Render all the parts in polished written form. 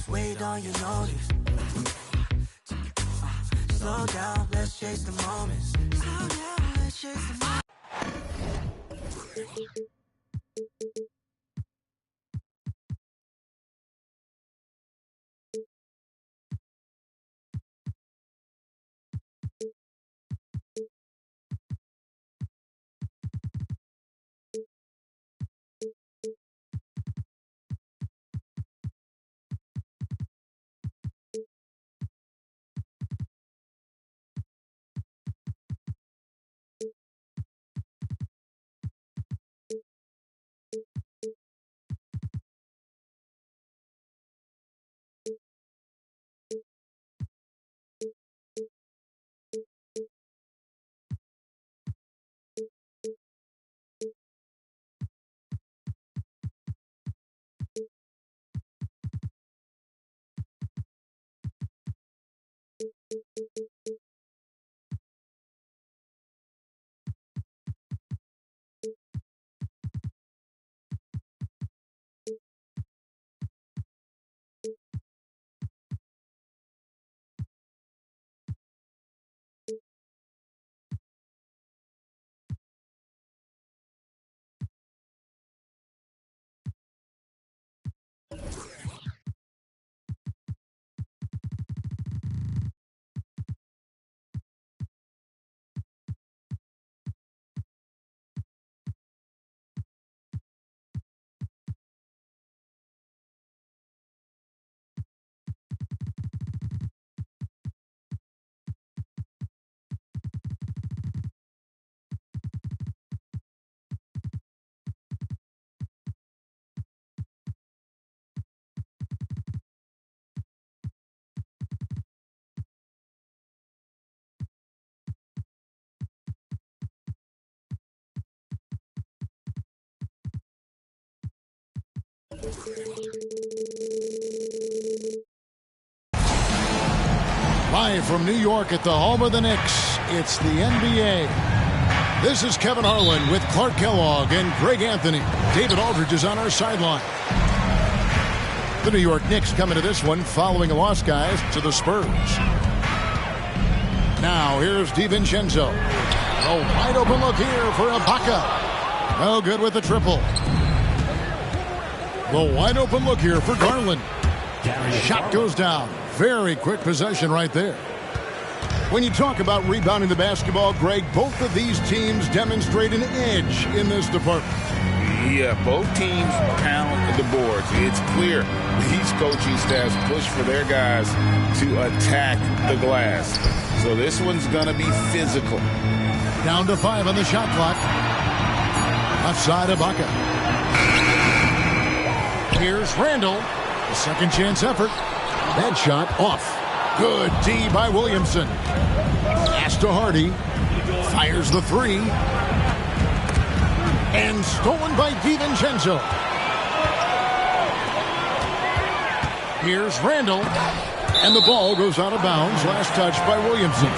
this weight on your shoulders. Slow down, let's chase the moments. Slow down, let's chase the moments. Live from New York at the home of the Knicks, it's the NBA. This is Kevin Harlan with Clark Kellogg and Greg Anthony. David Aldridge is on our sideline. The New York Knicks come into this one following a loss, guys, to the Spurs. Now here's DiVincenzo. A wide open look here for Ibaka. No good with the triple. The wide open look here for Garland. Shot goes down. Very quick possession right there. When you talk about rebounding the basketball, Greg, both of these teams demonstrate an edge in this department. Yeah, both teams pound the boards. It's clear these coaching staffs push for their guys to attack the glass. So this one's going to be physical. Down to 5 on the shot clock. Left side Ibaka. Here's Randall. A second chance effort. That shot off. Good D by Williamson. Pass to Hardy. Fires the three. And stolen by DiVincenzo. Here's Randall. And the ball goes out of bounds. Last touch by Williamson.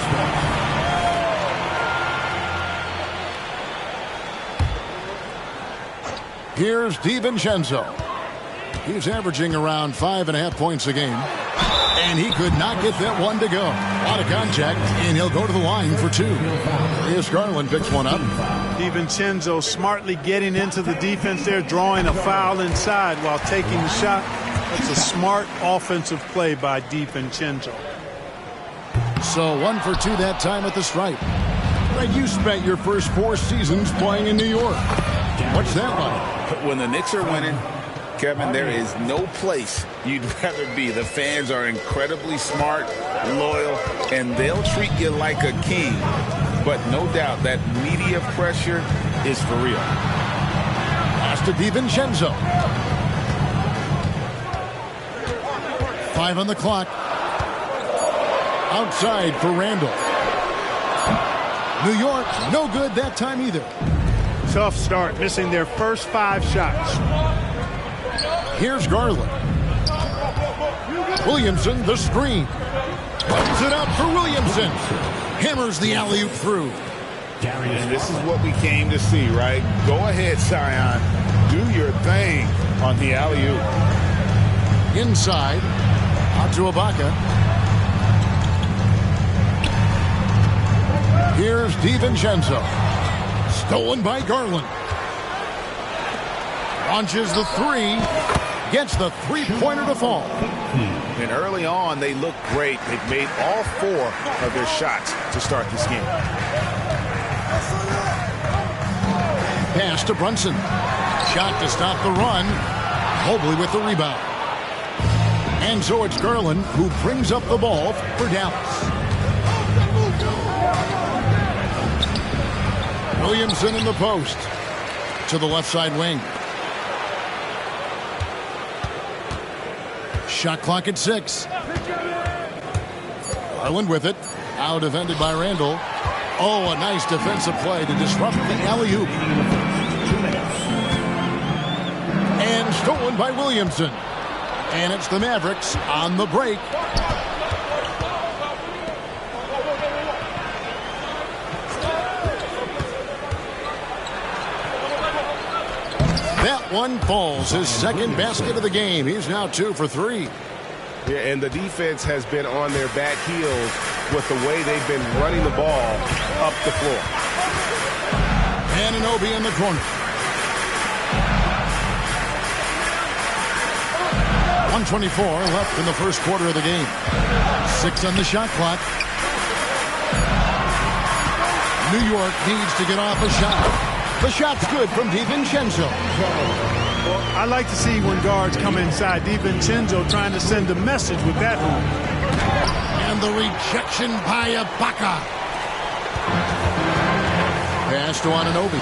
Here's DiVincenzo. He's averaging around 5.5 points a game. And he could not get that one to go. A lot of contact, and he'll go to the line for 2. Here's Garland, picks one up. DiVincenzo smartly getting into the defense there, drawing a foul inside while taking the shot. That's a smart offensive play by DiVincenzo. So 1 for 2 that time at the stripe. Greg, you spent your first 4 seasons playing in New York. What's that like? When the Knicks are winning, Kevin, there is no place you'd rather be. The fans are incredibly smart, loyal, and they'll treat you like a king. But no doubt that media pressure is for real. Pass to DiVincenzo. 5 on the clock. Outside for Randall. New York, no good that time either. Tough start, missing their first 5 shots. Here's Garland. Williamson, the screen. Puts it up for Williamson. Hammers the alley-oop through. And this is what we came to see, right? Go ahead, Zion. Do your thing on the alley-oop. Inside. Out to Ibaka. Here's DiVincenzo. Stolen by Garland. Launches the three. Gets the three-pointer to fall. And early on, they looked great. They've made all 4 of their shots to start this game. Pass to Brunson. Shot to stop the run. Mobley with the rebound. And so it's Garland who brings up the ball for Dallas. Williamson in the post. To the left side wing. Shot clock at 6. Garland with it. Out defended by Randall. Oh, a nice defensive play to disrupt the alley-oop. And stolen by Williamson. And it's the Mavericks on the break. That one falls. His second basket of the game. He's now 2 for 3. Yeah, and the defense has been on their back heels with the way they've been running the ball up the floor. Anunoby in the corner. 1:24 left in the first quarter of the game. 6 on the shot clock. New York needs to get off a shot. The shot's good from DiVincenzo. Well, I like to see when guards come inside. DiVincenzo trying to send a message with that hoop. And the rejection by Ibaka. Pass to Anunoby.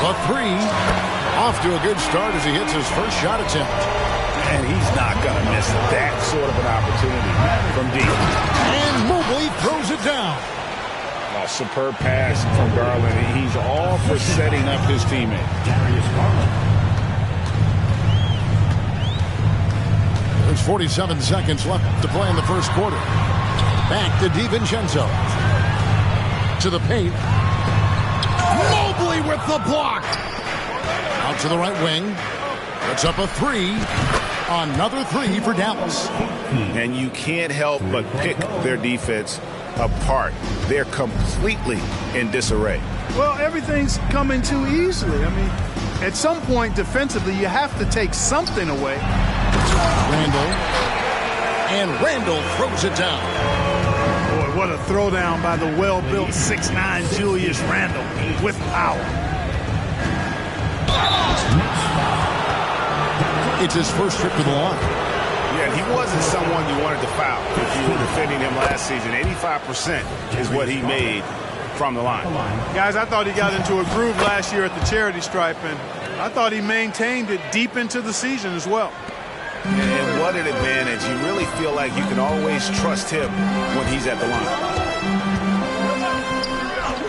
The three. Off to a good start as he hits his first shot attempt. And he's not going to miss that sort of an opportunity from deep. And Mobley throws it down. A superb pass from Garland. He's all for setting up his teammate. There's 47 seconds left to play in the first quarter. Back to DiVincenzo. To the paint. Mobley with the block. Out to the right wing. It's up a three. Another three for Dallas. And you can't help but pick their defense apart. They're completely in disarray. Well, everything's coming too easily. I mean, at some point defensively, you have to take something away. Randall. And Randall throws it down. Boy, what a throwdown by the well-built 6'9" Julius Randle with power. It's his first trip to the line. Yeah, he wasn't someone you wanted to foul if you were defending him last season. 85% is what he made from the line. Guys, I thought he got into a groove last year at the charity stripe, and I thought he maintained it deep into the season as well. And what an advantage. You really feel like you can always trust him when he's at the line.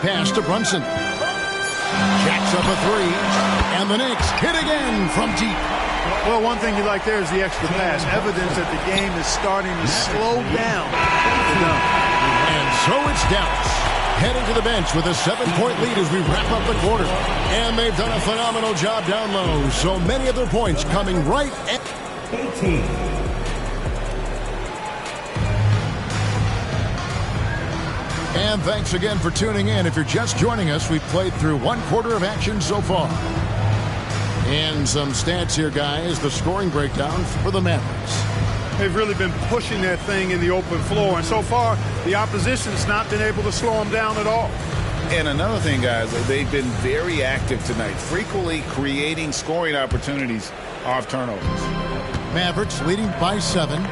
Pass to Brunson. Jacks up a three. And the Knicks hit again from deep. Well, one thing you like there is the extra pass. Evidence that the game is starting to slow down. And so it's Dallas heading to the bench with a 7-point lead as we wrap up the quarter. And they've done a phenomenal job down low. So many of their points coming right at 18. And thanks again for tuning in. If you're just joining us, we've played through one quarter of action so far. And some stats here, guys. The scoring breakdown for the Mavericks. They've really been pushing that thing in the open floor. And so far, the opposition's not been able to slow them down at all. And another thing, guys, they've been very active tonight, frequently creating scoring opportunities off turnovers. Mavericks leading by 7.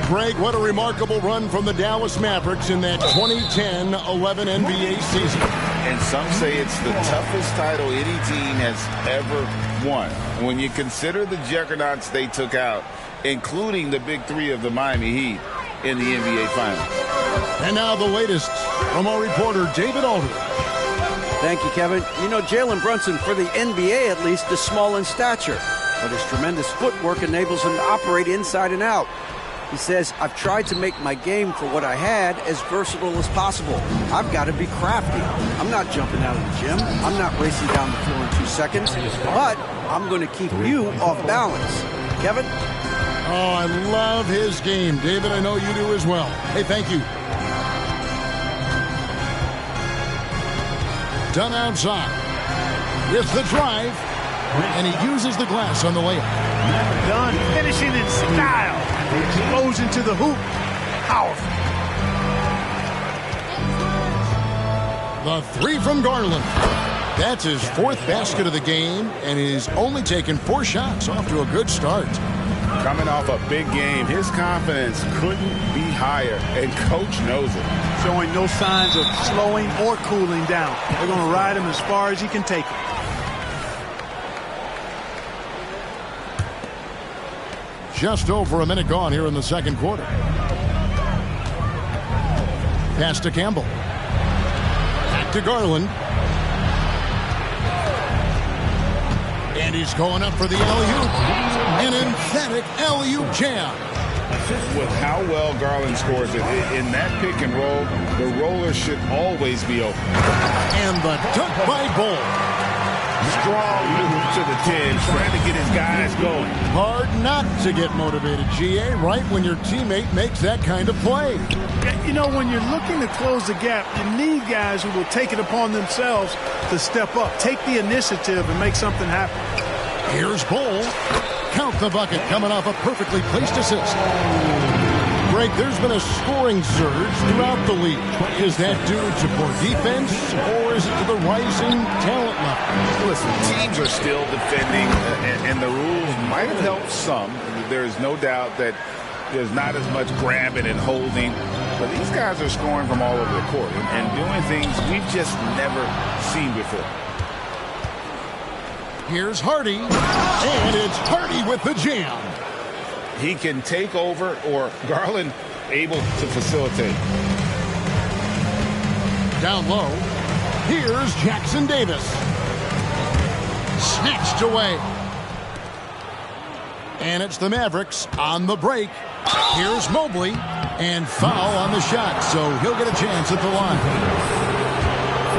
Greg, what a remarkable run from the Dallas Mavericks in that 2010-11 NBA season. And some say it's the toughest title any team has ever won. When you consider the juggernauts they took out, including the big three of the Miami Heat in the NBA Finals. And now the latest from our reporter, David Aldridge. Thank you, Kevin. You know, Jalen Brunson, for the NBA at least, is small in stature, but his tremendous footwork enables him to operate inside and out. He says, I've tried to make my game for what I had as versatile as possible. I've got to be crafty. I'm not jumping out of the gym. I'm not racing down the floor in 2 seconds, but I'm going to keep you off balance. Kevin? Oh, I love his game. David, I know you do as well. Hey, thank you. Done outside with the drive, and he uses the glass on the layup. Done finishing in style. Explosion to the hoop. Powerful. The three from Garland. That's his fourth basket of the game, and he's only taken 4 shots. Off to a good start. Coming off a big game, his confidence couldn't be higher, and coach knows it. Showing no signs of slowing or cooling down. They're going to ride him as far as he can take it. Just over a minute gone here in the second quarter. Pass to Campbell. Back to Garland. And he's going up for the alley-oop. An emphatic alley-oop jam. With how well Garland scores it in that pick and roll, the roller should always be open. And the dunk by Bull. Strong move to the 10, trying to get his guys going. Hard not to get motivated, GA, right when your teammate makes that kind of play. You know, when you're looking to close the gap, you need guys who will take it upon themselves to step up, take the initiative, and make something happen. Here's Bull. Count the bucket coming off a perfectly placed assist. Greg, there's been a scoring surge throughout the league. Is that due to poor defense, or is it to the rising talent level? Listen, teams are still defending, and the rules might have helped some. There's no doubt that there's not as much grabbing and holding, but these guys are scoring from all over the court and doing things we've just never seen before. Here's Hardy, and it's Hardy with the jam. He can take over, or Garland able to facilitate. Down low, here's Jackson Davis. Snatched away. And it's the Mavericks on the break. Here's Mobley, and foul on the shot, so he'll get a chance at the line.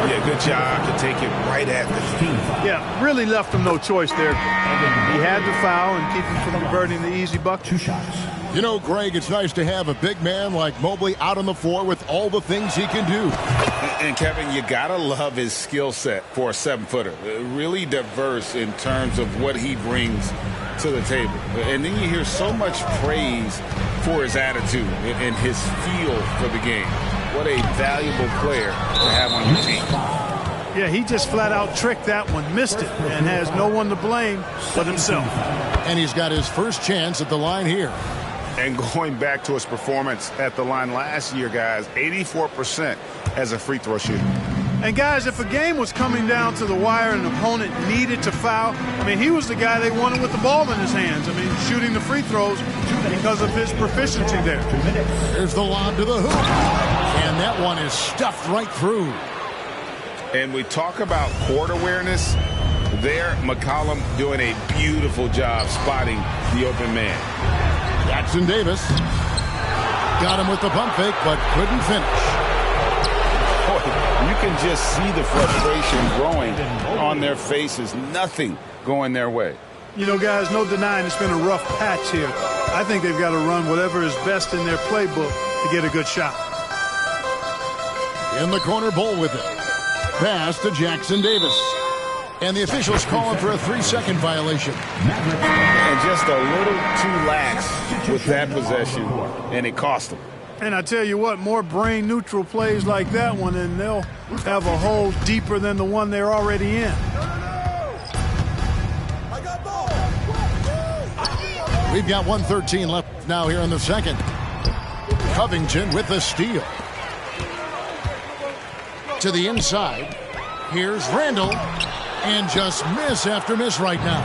Yeah, good job to take it right at the feet. Yeah, really left him no choice there. He had to foul and keep him from converting the easy bucket. 2 shots. You know, Greg, it's nice to have a big man like Mobley out on the floor with all the things he can do. And Kevin, you gotta love his skill set for a 7-footer. Really diverse in terms of what he brings to the table. And then you hear so much praise for his attitude and his feel for the game. What a valuable player to have on your team. Yeah, he just flat out tricked that one, missed it, and has no one to blame but himself. And he's got his first chance at the line here. And going back to his performance at the line last year, guys, 84% as a free throw shooter. And guys, if a game was coming down to the wire and an opponent needed to foul, I mean, he was the guy they wanted with the ball in his hands. I mean, shooting the free throws because of his proficiency there. There's the lob to the hoop. And that one is stuffed right through. And we talk about court awareness. There, McCollum doing a beautiful job spotting the open man. Jackson Davis got him with the pump fake, but couldn't finish. Boy, you can just see the frustration growing on their faces. Nothing going their way. You know, guys, no denying it's been a rough patch here. I think they've got to run whatever is best in their playbook to get a good shot. In the corner, Bull with it. Pass to Jackson Davis. And the officials calling for a 3-second violation. And just a little too lax with that possession, and it cost them. And I tell you what, more brain-neutral plays like that one, and they'll have a hole deeper than the one they're already in. We've got 1:13 left now here in the second. Covington with the steal. To the inside. Here's Randall. And just miss after miss right now.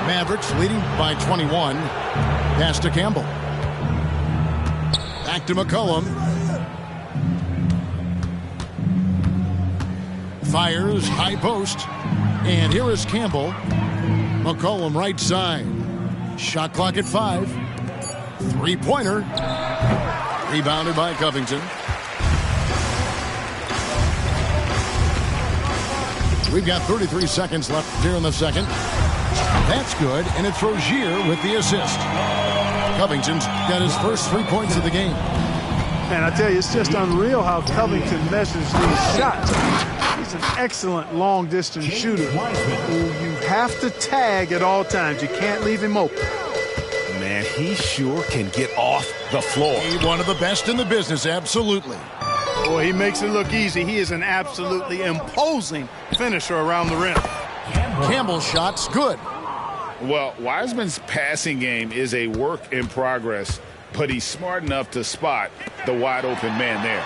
Mavericks leading by 21. Pass to Campbell. Back to McCollum. Fires high post. And here is Campbell. McCollum right side. Shot clock at 5. 3-pointer. Rebounded by Covington. We've got 33 seconds left here in the second. That's good, and it's Rozier with the assist. Covington's got his first 3 points of the game. And I tell you, it's just unreal how Covington measures these shots. He's an excellent long-distance shooter who you have to tag at all times. You can't leave him open. Man, he sure can get off the floor. He's one of the best in the business, absolutely. Boy, he makes it look easy. He is an absolutely imposing finisher around the rim. Campbell's shot's good. Well, Wiseman's passing game is a work in progress, but he's smart enough to spot the wide-open man there.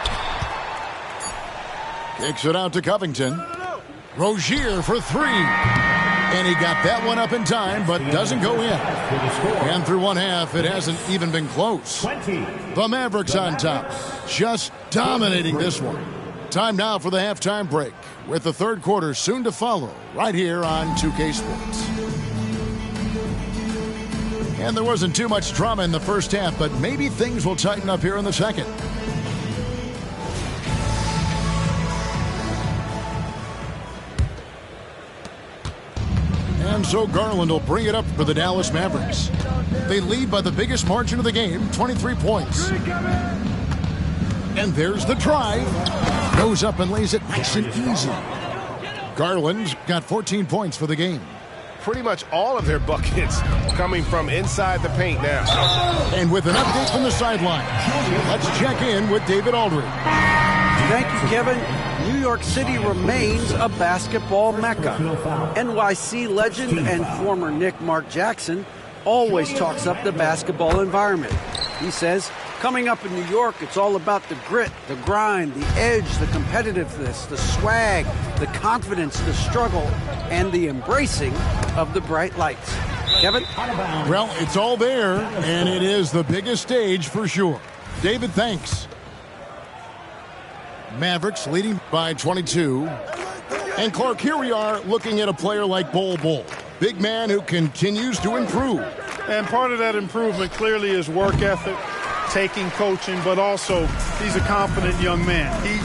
Kicks it out to Covington. Rozier for three. And he got that one up in time, but doesn't go in. And through one half, it hasn't even been close. The Mavericks on top, just dominating this one. Time now for the halftime break, with the third quarter soon to follow, right here on 2K Sports. And there wasn't too much drama in the first half, but maybe things will tighten up here in the second. And so Garland will bring it up for the Dallas Mavericks. They lead by the biggest margin of the game, 23 points. And there's the drive. Goes up and lays it nice and easy. Garland's got 14 points for the game. Pretty much all of their buckets coming from inside the paint now. And with an update from the sideline, let's check in with David Aldridge. Thank you, Kevin. New York City remains a basketball mecca. NYC legend and former Knick Mark Jackson always talks up the basketball environment. He says, coming up in New York, it's all about the grit, the grind, the edge, the competitiveness, the swag, the confidence, the struggle, and the embracing of the bright lights. Kevin? Well, it's all there, and it is the biggest stage for sure. David, thanks. Mavericks leading by 22. And Clark, here we are looking at a player like Bol Bol. Big man who continues to improve. And part of that improvement clearly is work ethic, taking coaching, but also he's a confident young man. He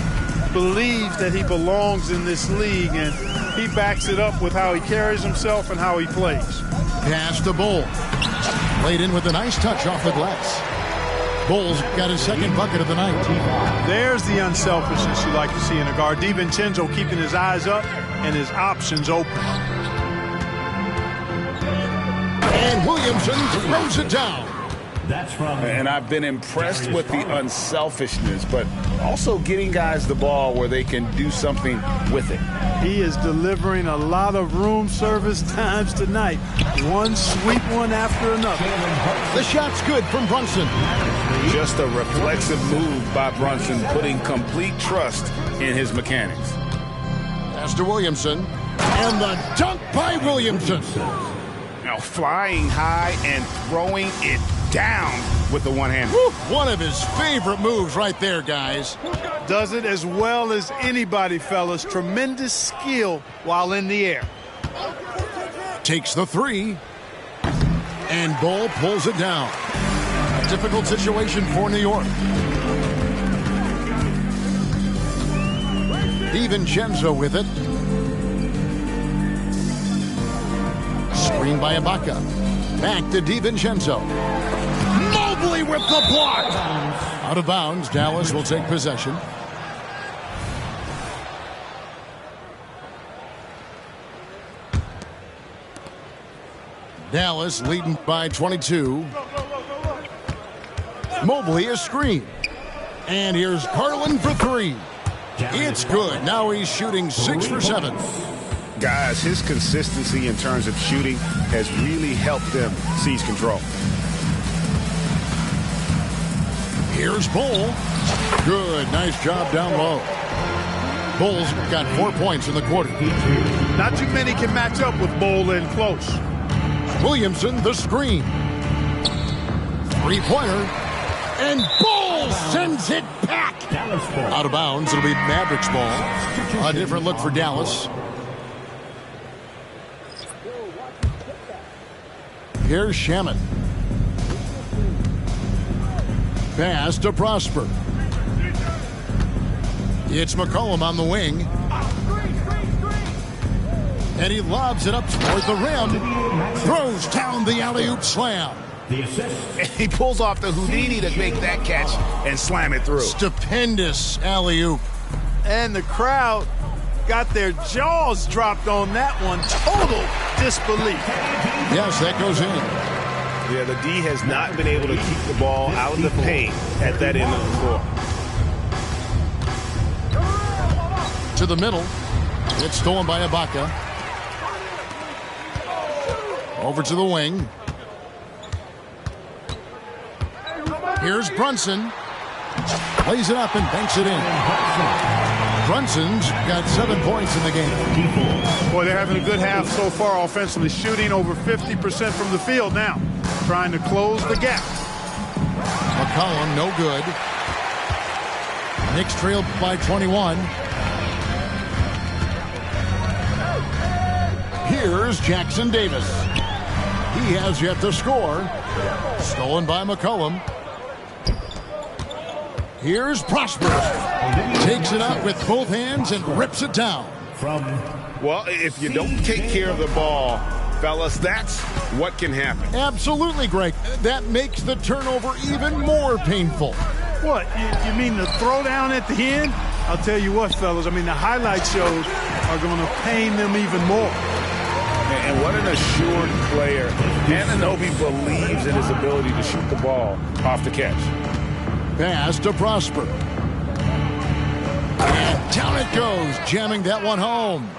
believes that he belongs in this league, and he backs it up with how he carries himself and how he plays. Pass to Bol. Laid in with a nice touch off the glass. Bol's got his second bucket of the night. There's the unselfishness you like to see in a guard. DiVincenzo keeping his eyes up and his options open. And Williamson throws it down. And I've been impressed with the unselfishness, but also getting guys the ball where they can do something with it. He is delivering a lot of room service times tonight. One sweet one after another. The shot's good from Brunson. Just a reflexive move by Brunson, putting complete trust in his mechanics. Pass to Williamson. And the dunk by Williamson. Now flying high and throwing it down with the one hand. One of his favorite moves right there, guys. Does it as well as anybody, fellas. Tremendous skill while in the air. Takes the three. And Bol pulls it down. A difficult situation for New York. DiVincenzo with it. Screen by Ibaka. Back to DiVincenzo. Mobley with the block. Out of bounds. Dallas will take possession. Dallas leading by 22. Mobley is screened. And here's Garland for three. It's good. Now he's shooting 6 for 7. Guys, his consistency in terms of shooting has really helped them seize control. Here's Bol. Good. Nice job down low. Bol's got 4 points in the quarter. Not too many can match up with Bol in close. Williamson, the screen. Three-pointer. And Bol sends it back. Out of bounds. It'll be Mavericks ball. A different look for Dallas. Here's Shaman. Pass to Prosper. It's McCollum on the wing. And he lobs it up toward the rim. Throws down the alley-oop slam. The assist. And he pulls off the Houdini to make that catch and slam it through. Stupendous alley-oop. And the crowd got their jaws dropped on that one. Total disbelief. Yes, that goes in. Yeah, the D has not been able to keep the ball out of the paint at that end of the floor. To the middle. It's stolen by Ibaka. Over to the wing. Here's Brunson. Plays it up and banks it in. Brunson's got 7 points in the game. Boy, they're having a good half so far offensively, shooting over 50% from the field now, trying to close the gap. McCollum, no good. Knicks trailed by 21. Here's Jackson Davis. He has yet to score. Stolen by McCollum. Here's Prosper. Takes it out with both hands and rips it down. Well, if you don't take care of the ball, fellas, that's what can happen. Absolutely, Greg. That makes the turnover even more painful. What, you mean the throwdown at the end? I'll tell you what, fellas, I mean, the highlight shows are going to pain them even more. And what an assured player. Anunoby believes in his ability to shoot the ball off the catch. Pass to Prosper. And down it goes, jamming that one home.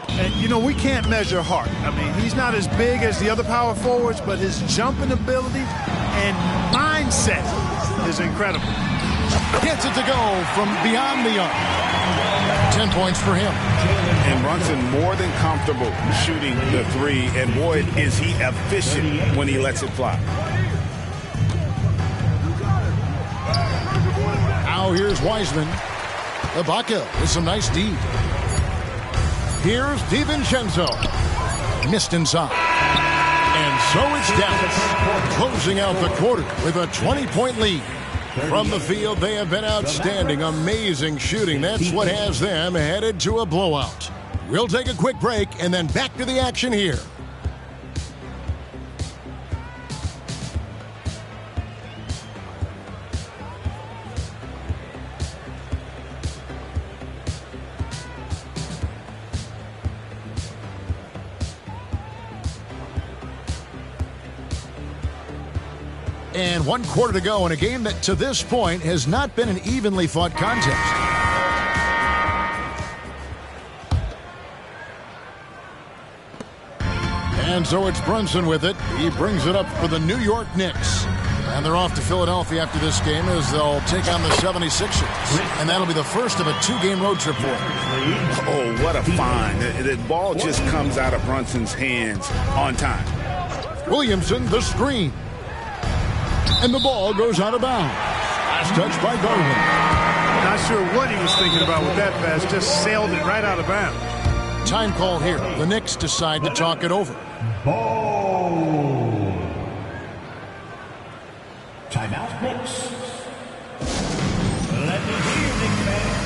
And, you know, we can't measure Hart. I mean, he's not as big as the other power forwards, but his jumping ability and mindset is incredible. Gets it to go from beyond the arc. 10 points for him. And Brunson more than comfortable shooting the three. And boy, is he efficient when he lets it fly. Now here's Wiseman. Ibaka with some nice D. Here's DiVincenzo. Missed inside. And so it's Dallas closing out the quarter with a 20-point lead. From the field, they have been outstanding. Amazing shooting. That's what has them headed to a blowout. We'll take a quick break and then back to the action here. And 1 quarter to go in a game that to this point has not been an evenly fought contest. And so it's Brunson with it. He brings it up for the New York Knicks. And they're off to Philadelphia after this game as they'll take on the 76ers. And that'll be the first of a 2-game road trip for them. Oh, what a find. The ball just comes out of Brunson's hands on time. Williamson, the screen. And the ball goes out of bounds. Last touch by Garland. Not sure what he was thinking about with that pass. Just sailed it right out of bounds. Time call here. The Knicks decide to talk it over. Ball. Timeout, Knicks. Let me hear you, Knicks fans.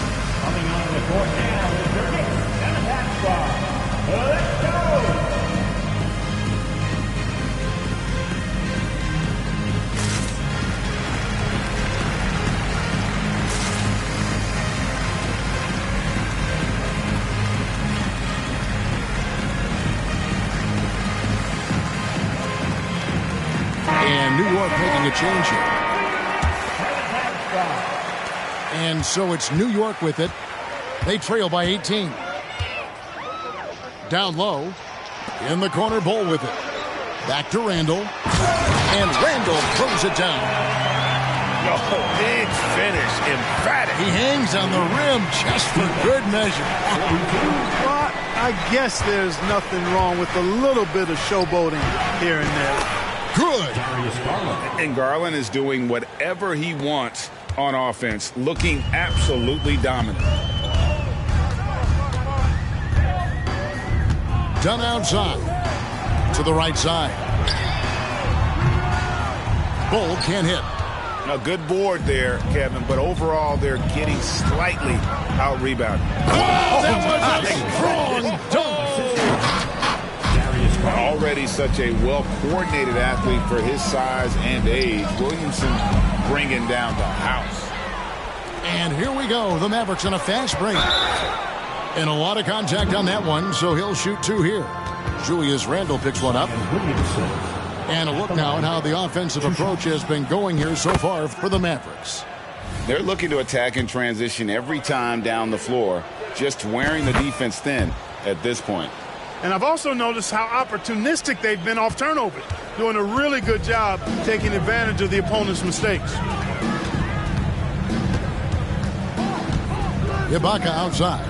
Coming on the court now is your Knicks and attack squad. Let's go! And New York making a change here. And so it's New York with it. They trail by 18. Down low. In the corner, Bol with it. Back to Randall. And Randall throws it down. Oh, big finish. Emphatic. He hangs on the rim just for good measure. Well, I guess there's nothing wrong with a little bit of showboating here and there. Good. And Garland is doing whatever he wants on offense, looking absolutely dominant. Done outside. To the right side. Bol can't hit. A good board there, Kevin, but overall they're getting slightly out-rebounded. Oh, that was a strong dunk. already such a well-coordinated athlete for his size and age. Williamson bringing down the house. And here we go. The Mavericks on a fast break. And a lot of contact on that one, so he'll shoot 2 here. Julius Randle picks one up. And a look now at how the offensive approach has been going here so far for the Mavericks. They're looking to attack in transition every time down the floor, just wearing the defense thin at this point. And I've also noticed how opportunistic they've been off turnovers, doing a really good job taking advantage of the opponent's mistakes. Ibaka outside.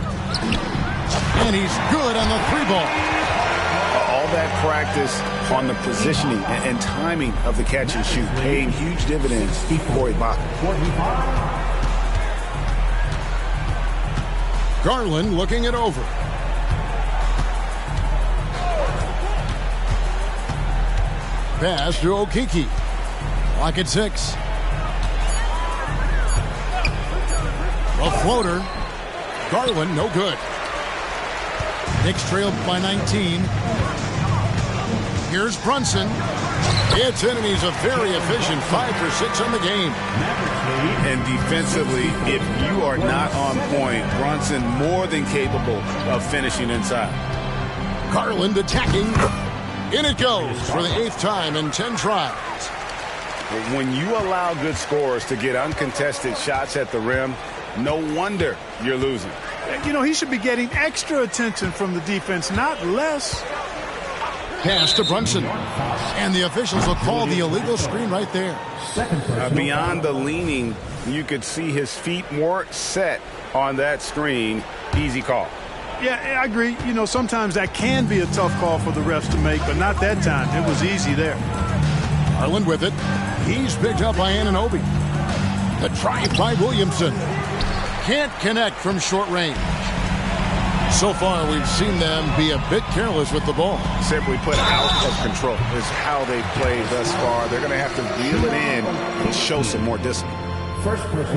And he's good on the 3-ball. All that practice on the positioning and timing of the catch and shoot paying huge dividends for Ibaka. Garland looking it over. Pass to Okeke. Lock at 6. A floater. Garland, no good. Knicks trailed by 19. Here's Brunson. It's in, and he's a very efficient 5 for 6 on the game. And defensively, if you are not on point, Brunson more than capable of finishing inside. Garland attacking. In it goes for the 8th time in 10 tries. When you allow good scorers to get uncontested shots at the rim, no wonder you're losing. You know, he should be getting extra attention from the defense, not less. Pass to Brunson. And the officials will call the illegal screen right there. Beyond the leaning, you could see his feet more set on that screen. Easy call. Yeah, I agree. You know, sometimes that can be a tough call for the refs to make, but not that time. It was easy there. Garland with it. He's picked up by Anunoby. The drive by Williamson. Can't connect from short range. So far, we've seen them be a bit careless with the ball. Simply put, out of control is how they've played thus far. They're going to have to reel it in and show some more discipline.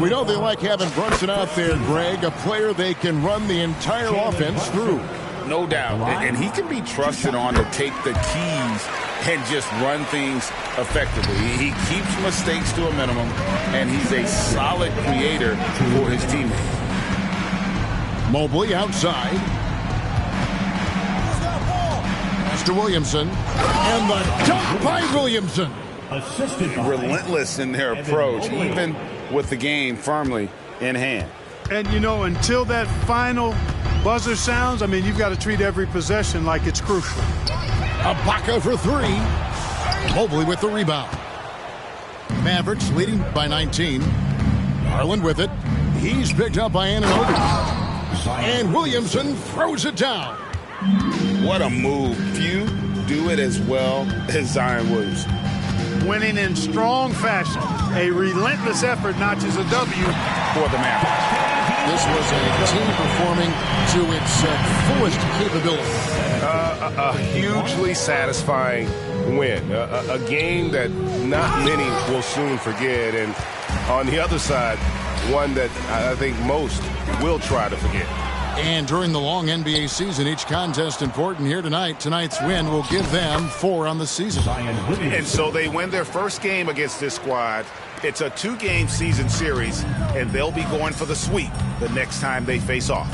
We know they like having Brunson out there, Greg, a player they can run the entire offense through. No doubt. And he can be trusted on to take the keys and just run things effectively. He keeps mistakes to a minimum, and he's a solid creator for his teammates. Mobley outside. Pass to Williamson. And the dunk by Williamson. Relentless in their approach, even with the game firmly in hand. And, you know, until that final buzzer sounds, I mean, you've got to treat every possession like it's crucial. Ibaka for 3. Mobley with the rebound. Mavericks leading by 19. Garland with it. He's picked up by Anunoby. And Williamson throws it down. What a move. Few do it as well as Zion Williamson. Winning in strong fashion. A relentless effort notches a W for the Mavericks. This was a team performing to its fullest capability. A hugely satisfying win. A game that not many will soon forget. And on the other side, one that I think most will try to forget. And during the long NBA season, each contest important. Here tonight. Tonight's win will give them 4 on the season. And so they win their first game against this squad. It's a 2-game season series, and they'll be going for the sweep the next time they face off.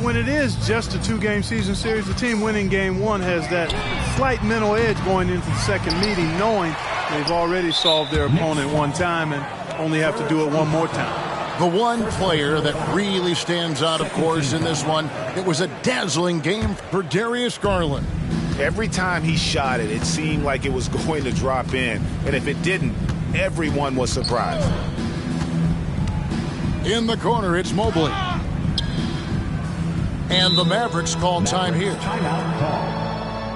When it is just a 2-game season series, the team winning game 1 has that slight mental edge going into the second meeting, knowing they've already solved their opponent one time and only have to do it one more time. The one player that really stands out, of course, in this one, it was a dazzling game for Darius Garland. Every time he shot it, it seemed like it was going to drop in. And if it didn't, everyone was surprised. In the corner, it's Mobley. And the Mavericks call time here.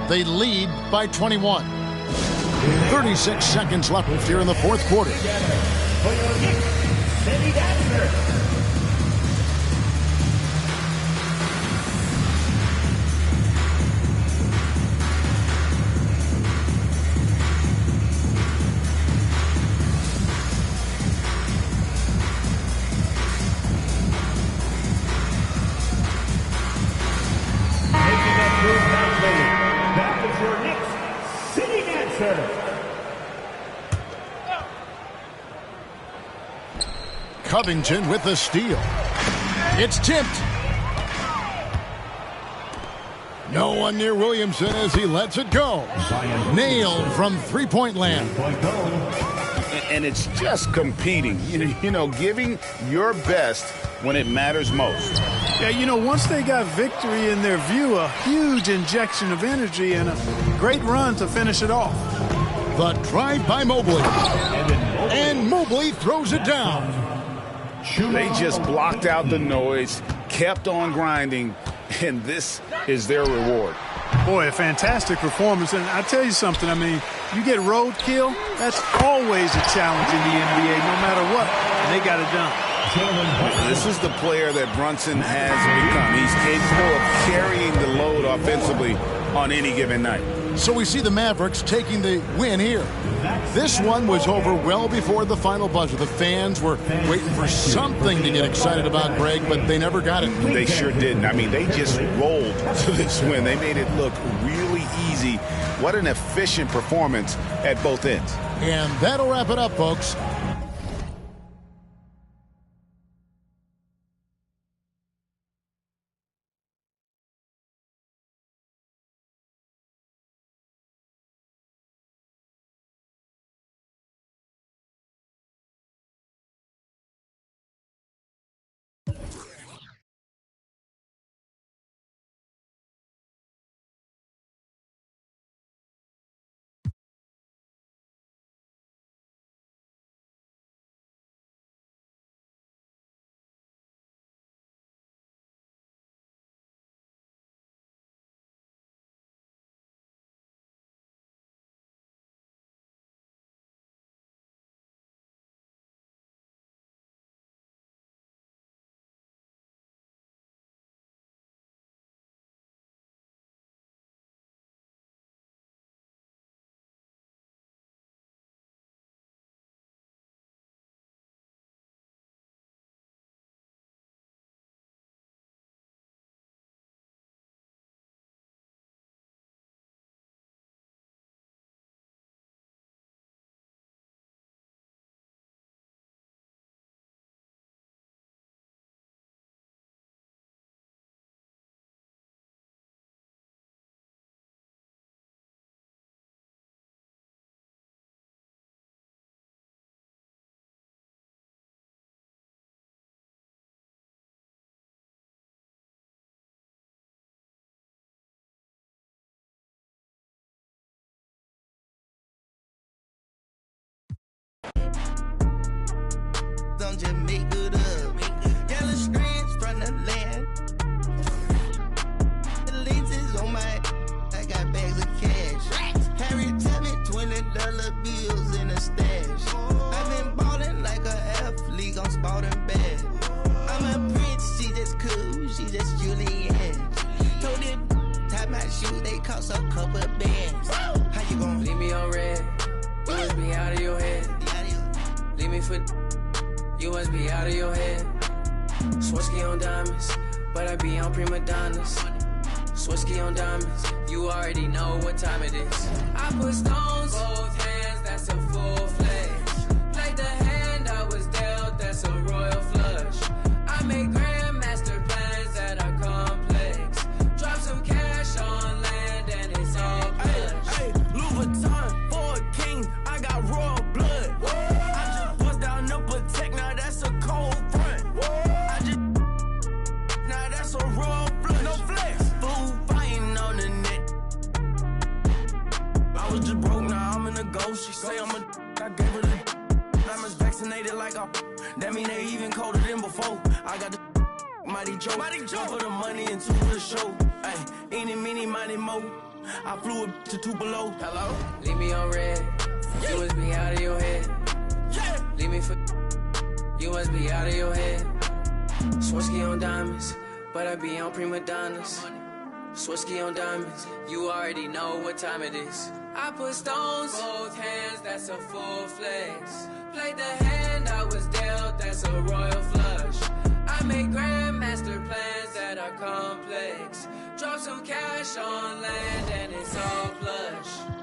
They lead by 21. 36 seconds left here in the fourth quarter. That was your Knicks Covington with the steal. It's tipped. No one near Williamson as he lets it go. Nailed from three-point land. And it's just competing, you know, giving your best when it matters most. Yeah, you know, once they got victory in their view, a huge injection of energy and a great run to finish it off. The drive by Mobley. And Mobley throws it down. They just blocked out the noise, kept on grinding, and this is their reward. Boy, a fantastic performance. And I tell you something, I mean, you get roadkill, that's always a challenge in the NBA, no matter what. And they got it done. This is the player that Brunson has become. He's capable of carrying the load offensively on any given night. So we see the Mavericks taking the win here. This one was over well before the final buzzer. The fans were waiting for something to get excited about, Greg, but they never got it. They sure didn't. I mean, they just rolled to this win. They made it look really easy. What an efficient performance at both ends. And that'll wrap it up, folks. Don't just make it up. Yellow strands from the land. The lenses on my. I got bags of cash. Harry tell me $20 bills in a stash. I've been ballin' like an athlete on Spalding bad. I'm a prince, she just cool, she just Julianne. Told them tie my shoes, they cost a couple bands. How you gon' leave me on red? You must be out of your head. Leave me for. You must be out of your head. Swirsky on diamonds, but I be on prima donnas. Swirsky on diamonds, you already know what time it is. I put stones, both hands, that's a full flex. Played the hand I was dealt, that's a royal flush. I make grandmaster plans that are complex. Drop some cash on land and it's all plush. Hey, Louis Vuitton for a king, I got royal blood. I just bust down the Protect, now that's a cold front. I just, now that's a royal flush. No flex, fool fighting on the net. I was just broke, now I'm in a ghost. She say I'm a, I gave her the, diamonds vaccinated like a, that mean they even colder than before. I got the Mighty Joe, for the money and two for the show. Ay, eeny, meeny, miny, mo. I flew it to Tupelo. Hello? Leave me on red. You must be out of your head. Yeah. Leave me for. You must be out of your head. Swirsky on diamonds, but I be on prima donnas. Swirsky on diamonds, you already know what time it is. I put stones, both hands, that's a full flex. Played the hand I was dealt, that's a royal flush. I make grandmaster plans that are complex. Drop some cash on land and it's all plush.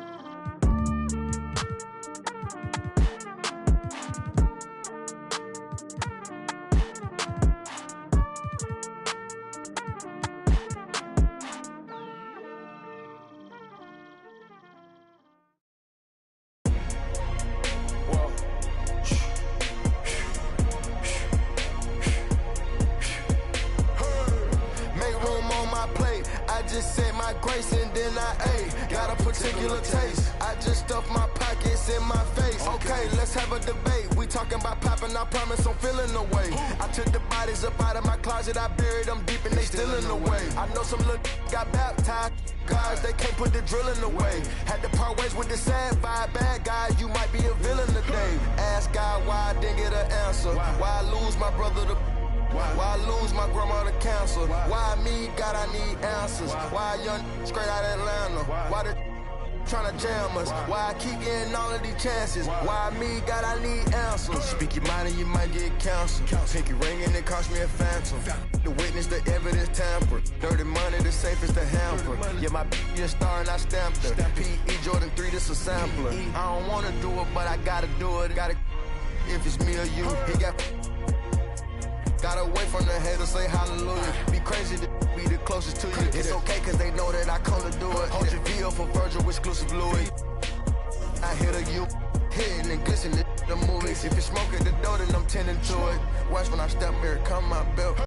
just said my grace and then I ate. Got a particular taste. I just stuffed my pockets in my face. Okay, let's have a debate. We talking about popping, I promise I'm feeling the way. I took the bodies up out of my closet, I buried them deep and they still in the way. I know some little got baptized. Guys, they can't put the drilling away. Had to part ways with the sad vibe. Bad guy, you might be a villain today. Ask God why I didn't get an answer. Why I lose my brother to... Why I lose my grandma to cancer? Why me? God, I need answers. Why a young straight out of Atlanta? Why the trying to jam us? Why I keep getting all of these chances? Why me? God, I need answers. Speak your mind and you might get canceled. Pinky ring and it cost me a phantom. The witness, the evidence tampered. Dirty money, the safest to hamper. Yeah, my a star and I stamped her. P.E. Jordan 3, this a sampler. I don't wanna do it, but I gotta do it. Gotta, if it's me or you, he got... Gotta wait from the haters, say hallelujah. Be crazy to be the closest to you. It's okay cause they know that I come to do it. Hold your VO for Virgil, exclusive Louis. I hit a you, hitting and glistening the movies. If it's smoking the dough, then I'm tending to it. Watch when I step here, come my belt.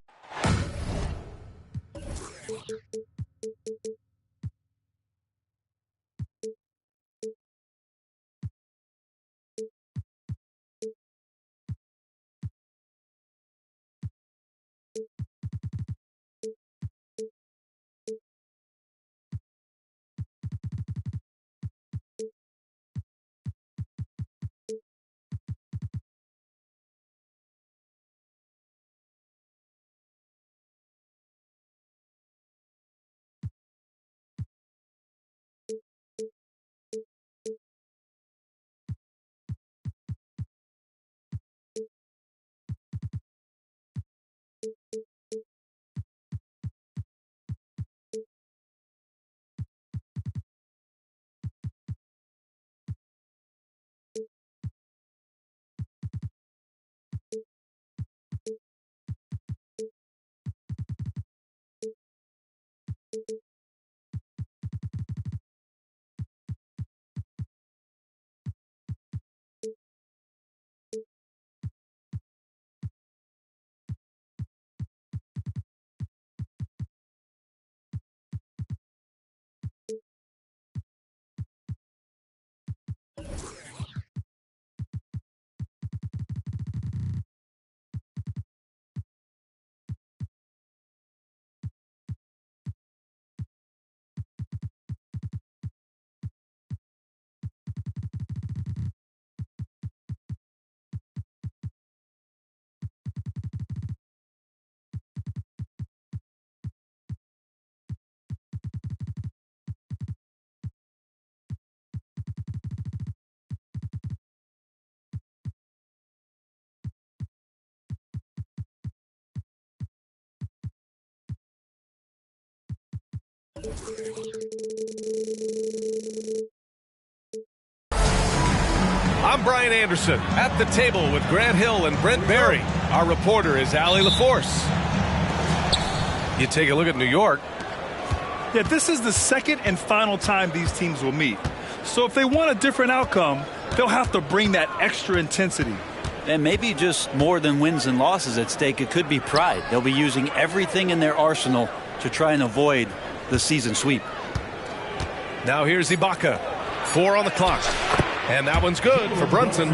I'm Brian Anderson at the table with Grant Hill and Brent Barry. Our reporter is Allie LaForce. You take a look at New York. Yeah, this is the second and final time these teams will meet. So if they want a different outcome, they'll have to bring that extra intensity. And maybe just more than wins and losses at stake. It could be pride. They'll be using everything in their arsenal to try and avoid the season sweep. Now here's Ibaka. 4 on the clock. And that one's good for Brunson.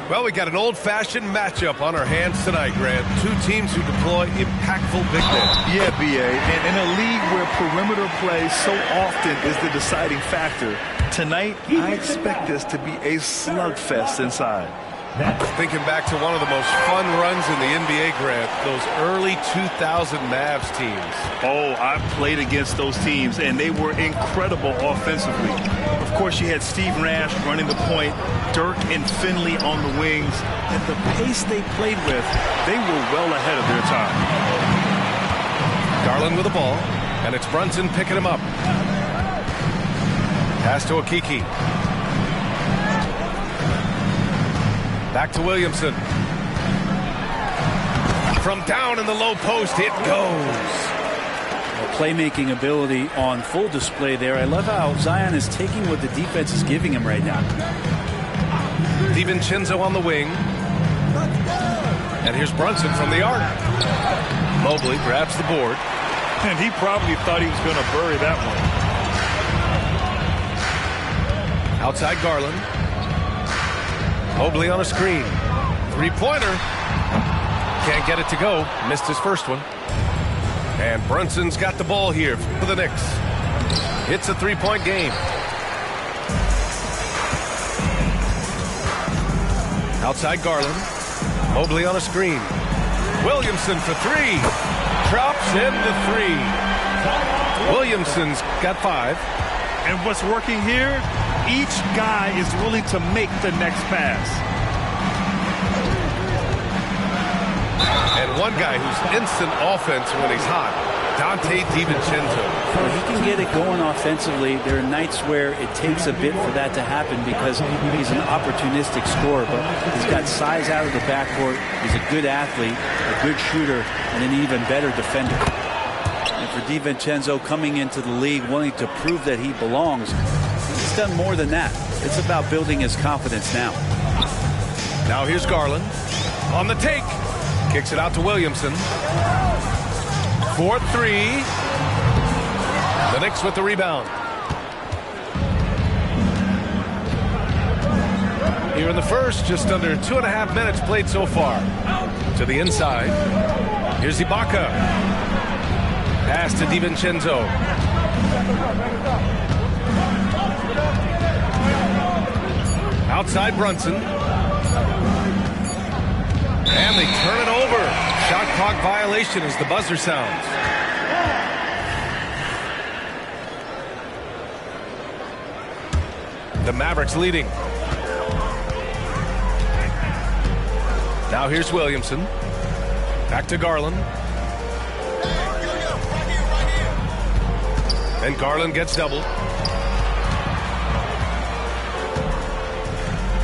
Well, we got an old-fashioned matchup on our hands tonight, Grant. Two teams who deploy impactful big men. Yeah, B.A. And in a league where perimeter play so often is the deciding factor, tonight I expect this to be a slugfest inside. Thinking back to one of the most fun runs in the NBA, Grant, those early 2000 Mavs teams. Oh, I played against those teams, and they were incredible offensively. Of course, you had Steve Nash running the point, Dirk and Finley on the wings, and the pace they played with, they were well ahead of their time. Garland with the ball, and it's Brunson picking him up. Pass to Okeke. Back to Williamson. From down in the low post, it goes. Playmaking ability on full display there. I love how Zion is taking what the defense is giving him right now. DiVincenzo on the wing. And here's Brunson from the arc. Mobley grabs the board. And he probably thought he was going to bury that one. Outside Garland. Mobley on a screen. Three-pointer. Can't get it to go. Missed his first one. And Brunson's got the ball here for the Knicks. It's a three-point game. Outside Garland. Mobley on a screen. Williamson for three. Drops in the three. Williamson's got 5. And what's working here? Each guy is willing to make the next pass. And one guy who's instant offense when he's hot, Dante DiVincenzo. He can get it going offensively. There are nights where it takes a bit for that to happen because he's an opportunistic scorer, but he's got size out of the backcourt. He's a good athlete, a good shooter, and an even better defender. And for DiVincenzo coming into the league wanting to prove that he belongs, he's done more than that. It's about building his confidence now. Now here's Garland on the take. Kicks it out to Williamson. 4-3. The Knicks with the rebound. Here in the first, just under 2.5 minutes played so far. To the inside. Here's Ibaka. Pass to DiVincenzo. Outside Brunson. And they turn it over. Shot clock violation as the buzzer sounds. The Mavericks leading. Now here's Williamson. Back to Garland. And Garland gets doubled.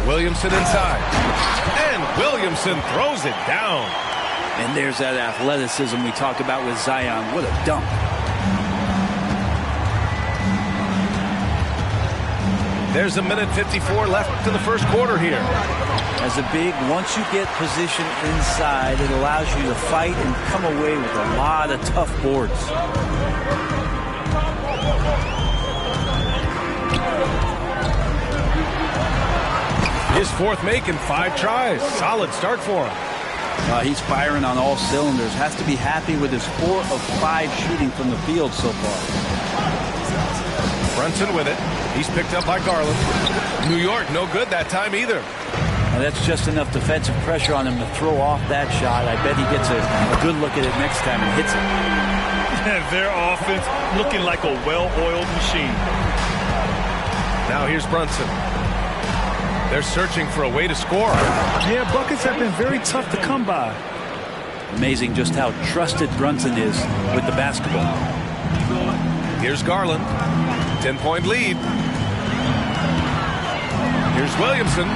Williamson inside. And Williamson throws it down. And there's that athleticism we talked about with Zion. What a dunk. There's 1:54 left in the first quarter here. As a big, once you get position inside, it allows you to fight and come away with a lot of tough boards. His fourth make in 5 tries. Solid start for him. He's firing on all cylinders. Has to be happy with his 4 of 5 shooting from the field so far. Brunson with it. He's picked up by Garland. New York, no good that time either. Now that's just enough defensive pressure on him to throw off that shot. I bet he gets a good look at it next time and hits it. Their offense looking like a well-oiled machine. Now here's Brunson. They're searching for a way to score. Yeah, buckets have been very tough to come by. Amazing just how trusted Brunson is with the basketball. Here's Garland. 10-point lead. Here's Williamson.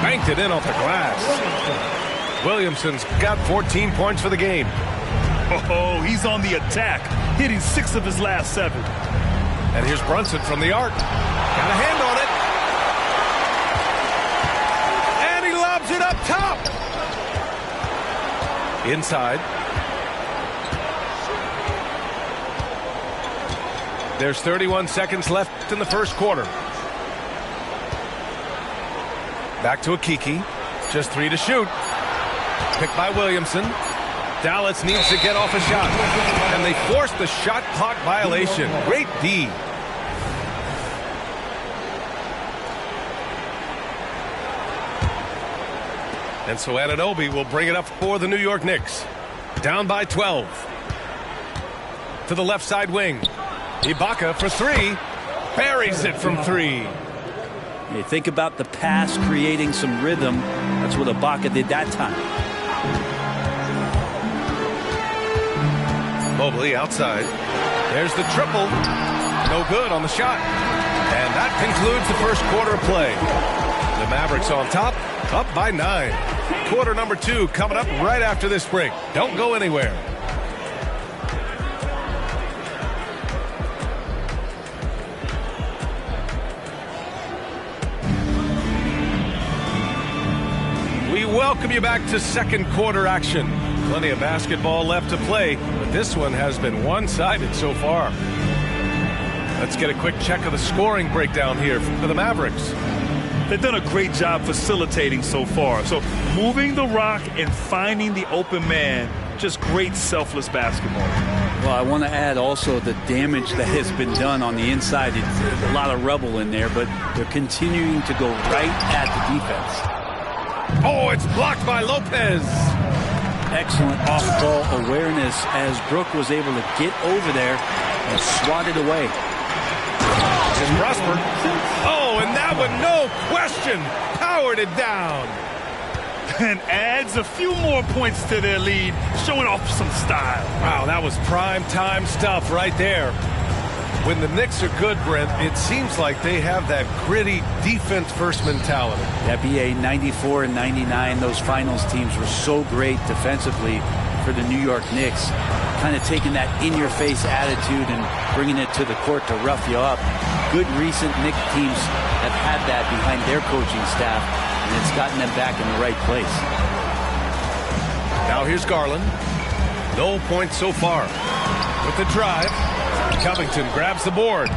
Banked it in off the glass. Williamson's got 14 points for the game. Oh, he's on the attack, hitting 6 of his last 7. And here's Brunson from the arc. Got a hand on it. And he lobs it up top. Inside. There's 31 seconds left in the first quarter. Back to Akiki. Just 3 to shoot. Picked by Williamson. Dallas needs to get off a shot. And they force the shot clock violation. Great D. And so Anunoby will bring it up for the New York Knicks. Down by 12. To the left side wing. Ibaka for 3. Buries it from 3. You think about the pass creating some rhythm. That's what Ibaka did that time. Mobley outside. There's the triple. No good on the shot. And that concludes the first quarter of play. The Mavericks on top, up by 9. Quarter number 2 coming up right after this break. Don't go anywhere. We welcome you back to second quarter action. Plenty of basketball left to play, but this one has been one-sided so far. Let's get a quick check of the scoring breakdown here for the Mavericks. They've done a great job facilitating so far. So moving the rock and finding the open man, just great selfless basketball. Well, I want to add also the damage that has been done on the inside. It's a lot of rubble in there, but they're continuing to go right at the defense. Oh, it's blocked by Lopez. Excellent off-ball awareness as Brook was able to get over there and swat it away. This is Prosper. Oh, and that one, no question, powered it down. And adds a few more points to their lead, showing off some style. Wow, that was prime time stuff right there. When the Knicks are good, Brent, it seems like they have that gritty defense-first mentality. That BA 94 and 99, those finals teams were so great defensively for the New York Knicks. Kind of taking that in-your-face attitude and bringing it to the court to rough you up. Good recent Knicks teams have had that behind their coaching staff, and it's gotten them back in the right place. Now here's Garland. No points so far. With the drive, Covington grabs the board.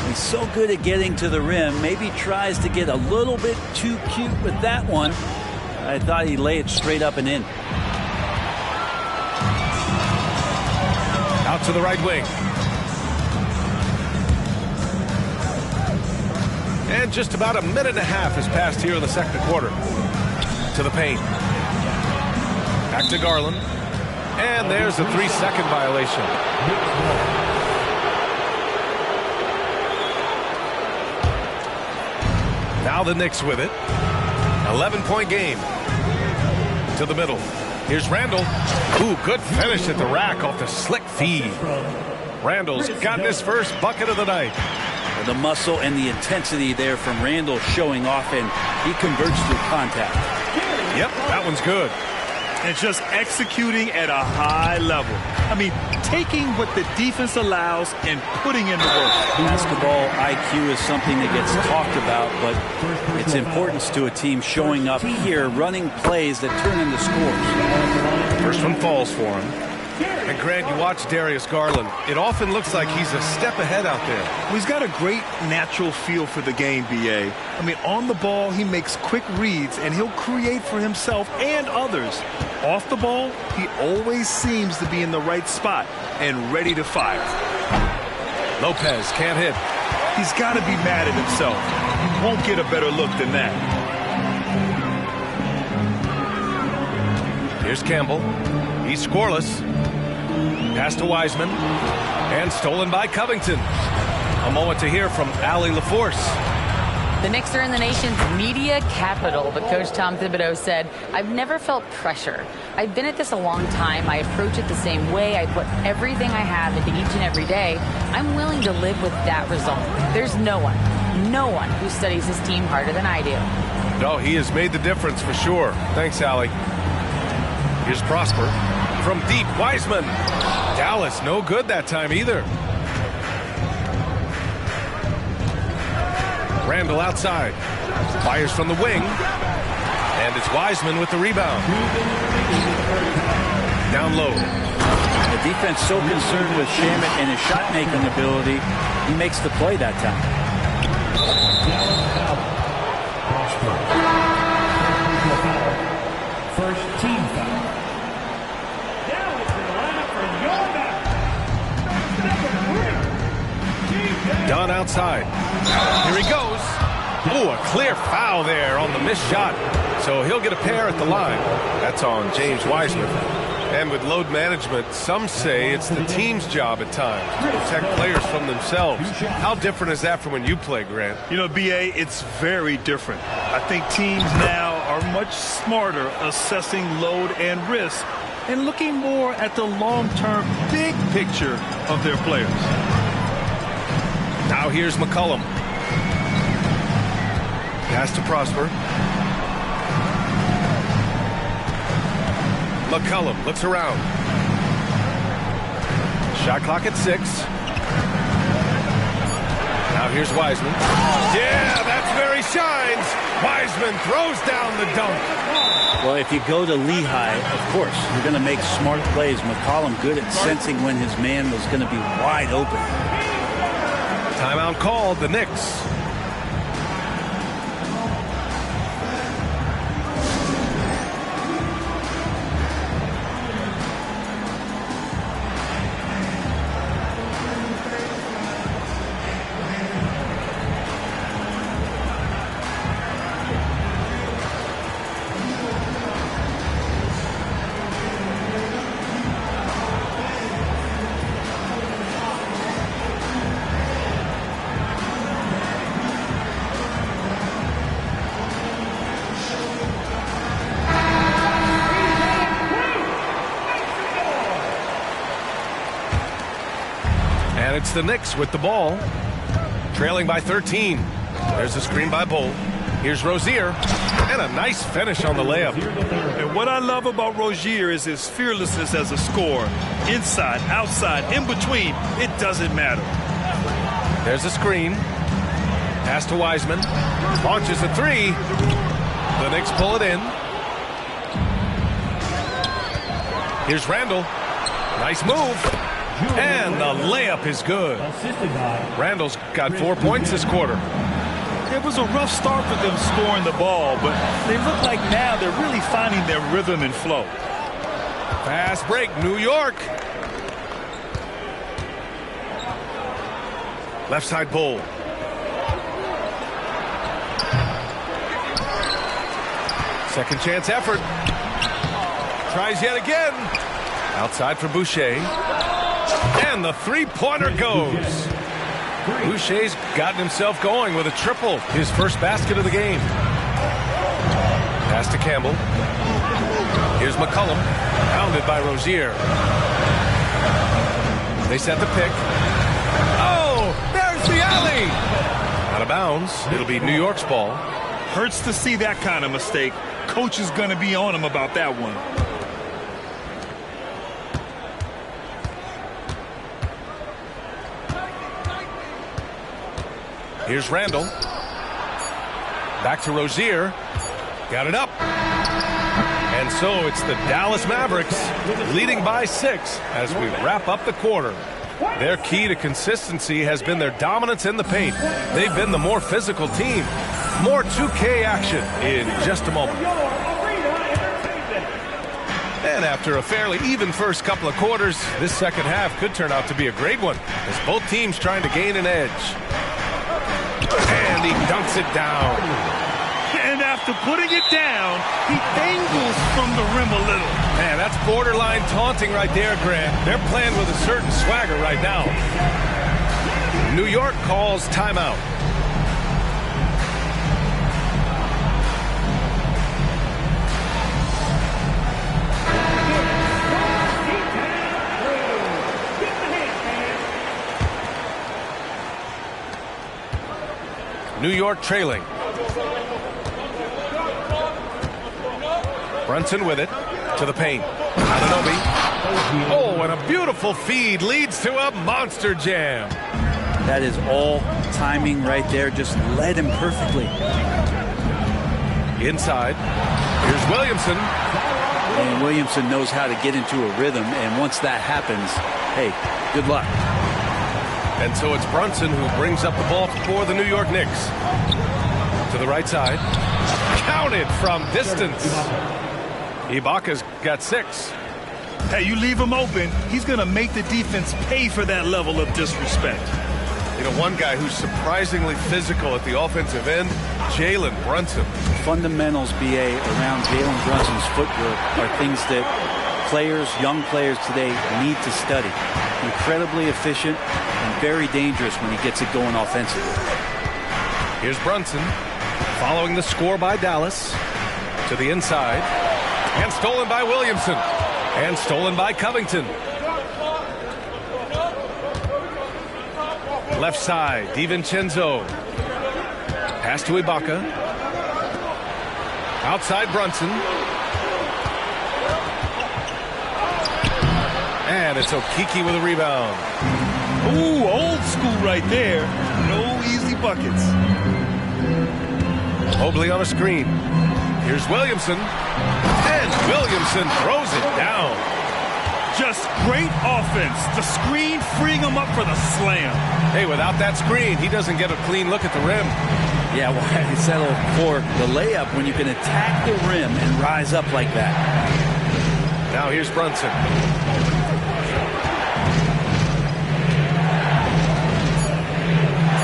He's so good at getting to the rim. Maybe tries to get a little bit too cute with that one. I thought he'd lay it straight up and in. Out to the right wing. And just about a minute and a half has passed here in the second quarter. To the paint. Back to Garland. And there's a 3-second violation. Now the Knicks with it. 11-point game. To the middle. Here's Randall. Ooh, good finish at the rack off the slick feed. Randall's gotten his first bucket of the night. The muscle and the intensity there from Randall showing off, and he converts through contact. Yep, that one's good. And just executing at a high level. I mean, taking what the defense allows and putting in the work. Basketball IQ is something that gets talked about, but its importance to a team showing up here, running plays that turn into scores. First one falls for him. And Grant, you watch Darius Garland. It often looks like he's a step ahead out there. Well, he's got a great natural feel for the game, B.A. I mean, on the ball, he makes quick reads, and he'll create for himself and others. Off the ball, he always seems to be in the right spot and ready to fire. Lopez can't hit. He's got to be mad at himself. He won't get a better look than that. Here's Campbell. He's scoreless. Pass to Wiseman. And stolen by Covington. A moment to hear from Allie LaForce. The Knicks are in the nation's media capital, but Coach Tom Thibodeau said, I've never felt pressure. I've been at this a long time. I approach it the same way. I put everything I have into each and every day. I'm willing to live with that result. There's no one who studies his team harder than I do. No, he has made the difference for sure. Thanks, Allie. Here's Prosper. From deep, Wiseman. Dallas, no good that time either. Randall outside. Fires from the wing. And it's Wiseman with the rebound. Down low. The defense so concerned with Shamet and his shot-making ability, he makes the play that time. First team foul. Now it's in the lineup for your back. Dunn outside. Here he goes. Oh, a clear foul there on the missed shot. So he'll get a pair at the line. That's on James Wiseman. And with load management, some say it's the team's job at times to protect players from themselves. How different is that from when you play, Grant? You know, B.A., it's very different. I think teams now are much smarter assessing load and risk and looking more at the long-term big picture of their players. Now here's McCollum. Pass to Prosper. McCollum looks around. Shot clock at 6. Now here's Wiseman. Yeah, that's where he shines. Wiseman throws down the dunk. Well, if you go to Lehigh, of course, you're going to make smart plays. McCollum good at sensing when his man was going to be wide open. Timeout called, the Knicks. It's the Knicks with the ball, trailing by 13. There's a screen by Bull. Here's Rozier, and a nice finish on the layup. And what I love about Rozier is his fearlessness as a scorer. Inside, outside, in between, it doesn't matter. There's a screen. Pass to Wiseman. Launches a three. The Knicks pull it in. Here's Randall. Nice move. And the layup is good. Randall's got 4 points this quarter. It was a rough start for them scoring the ball, but they look like now they're really finding their rhythm and flow. Fast break, New York. Left side Bull. Second chance effort. Tries yet again. Outside for Boucher. And the three-pointer goes. Boucher's gotten himself going with a triple. His first basket of the game. Pass to Campbell. Here's McCollum. Pounded by Rozier. They set the pick. Oh, there's the alley. Out of bounds. It'll be New York's ball. Hurts to see that kind of mistake. Coach is going to be on him about that one. Here's Randall. Back to Rozier. Got it up. And so it's the Dallas Mavericks leading by 6 as we wrap up the quarter. Their key to consistency has been their dominance in the paint. They've been the more physical team. More 2K action in just a moment. And after a fairly even first couple of quarters, this second half could turn out to be a great one as both teams trying to gain an edge. And he dunks it down. And after putting it down, he dangles from the rim a little. Man, that's borderline taunting right there, Grant. They're playing with a certain swagger right now. New York calls timeout. New York trailing. Brunson with it to the paint. Anunoby. Oh, and a beautiful feed leads to a monster jam. That is all timing right there. Just led him perfectly. Inside. Here's Williamson. And Williamson knows how to get into a rhythm. And once that happens, hey, good luck. And so it's Brunson who brings up the ball for the New York Knicks. To the right side. Counted from distance. Ibaka's got 6. Hey, you leave him open, he's going to make the defense pay for that level of disrespect. You know, one guy who's surprisingly physical at the offensive end, Jalen Brunson. Fundamentals, BA, around Jalen Brunson's footwork are things that players, young players today need to study. Incredibly efficient and very dangerous when he gets it going offensively. Here's Brunson following the score by Dallas to the inside and stolen by Williamson and stolen by Covington. Left side, DiVincenzo. Pass to Ibaka. Outside Brunson. And it's Okeke with a rebound. Ooh, old school right there. No easy buckets. Mobley on a screen. Here's Williamson. Williamson throws it down. Just great offense. The screen freeing him up for the slam. Hey, without that screen, he doesn't get a clean look at the rim. Yeah, why settle for the layup when you can attack the rim and rise up like that? Now here's Brunson.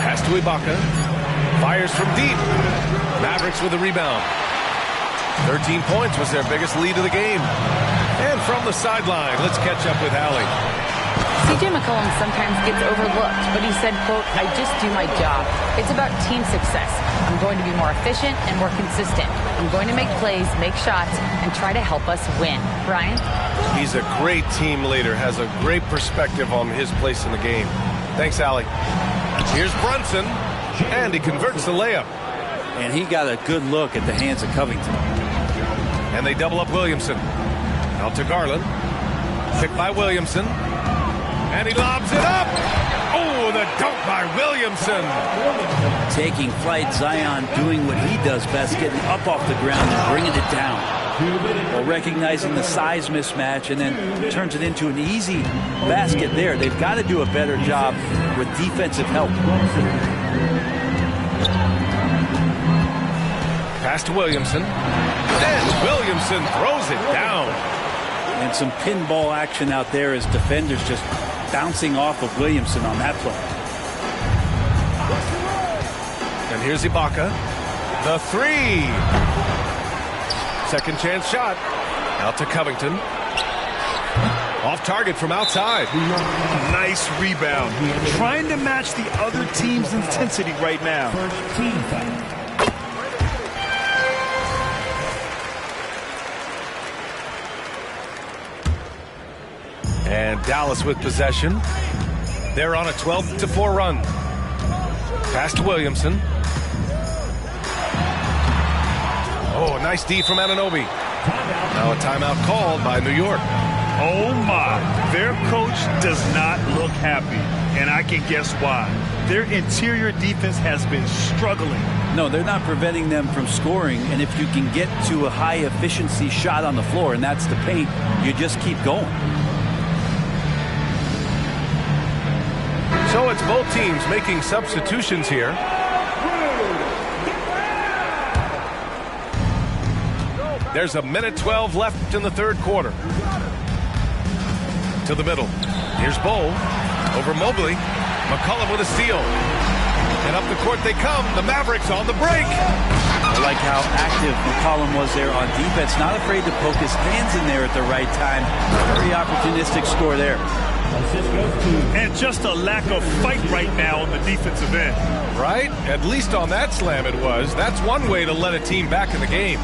Pass to Ibaka. Fires from deep. Mavericks with the rebound. 13 points was their biggest lead of the game. And from the sideline, let's catch up with Allie. CJ McCollum sometimes gets overlooked, but he said, quote, "I just do my job. It's about team success. I'm going to be more efficient and more consistent. I'm going to make plays, make shots, and try to help us win." Brian? He's a great team leader, has a great perspective on his place in the game. Thanks, Allie. Here's Brunson, and he converts the layup. And he got a good look at the hands of Covington. And they double up Williamson. Out to Garland. Picked by Williamson. And he lobs it up. Oh, the dunk by Williamson. Taking flight, Zion doing what he does best, getting up off the ground and bringing it down. Well, recognizing the size mismatch and then turns it into an easy basket there. They've got to do a better job with defensive help. Pass to Williamson. And Williamson throws it down. And some pinball action out there as defenders just bouncing off of Williamson on that play. And here's Ibaka. The three. Second chance shot. Out to Covington. Off target from outside. Nice rebound. Trying to match the other team's intensity right now. And Dallas with possession. They're on a 12-4 run. Pass to Williamson. Oh, nice D from Anunoby. Now a timeout called by New York. Oh my, their coach does not look happy, and I can guess why. Their interior defense has been struggling. No, they're not preventing them from scoring, and if you can get to a high efficiency shot on the floor, and that's the paint, you just keep going. So it's both teams making substitutions here. There's a minute 12 left in the third quarter. To the middle. Here's Bol over Mobley. McCollum with a steal. And up the court they come. The Mavericks on the break. I like how active McCollum was there on defense. Not afraid to poke his hands in there at the right time. Very opportunistic score there. And just a lack of fight right now on the defensive end. Right? At least on that slam it was. That's one way to let a team back in the game.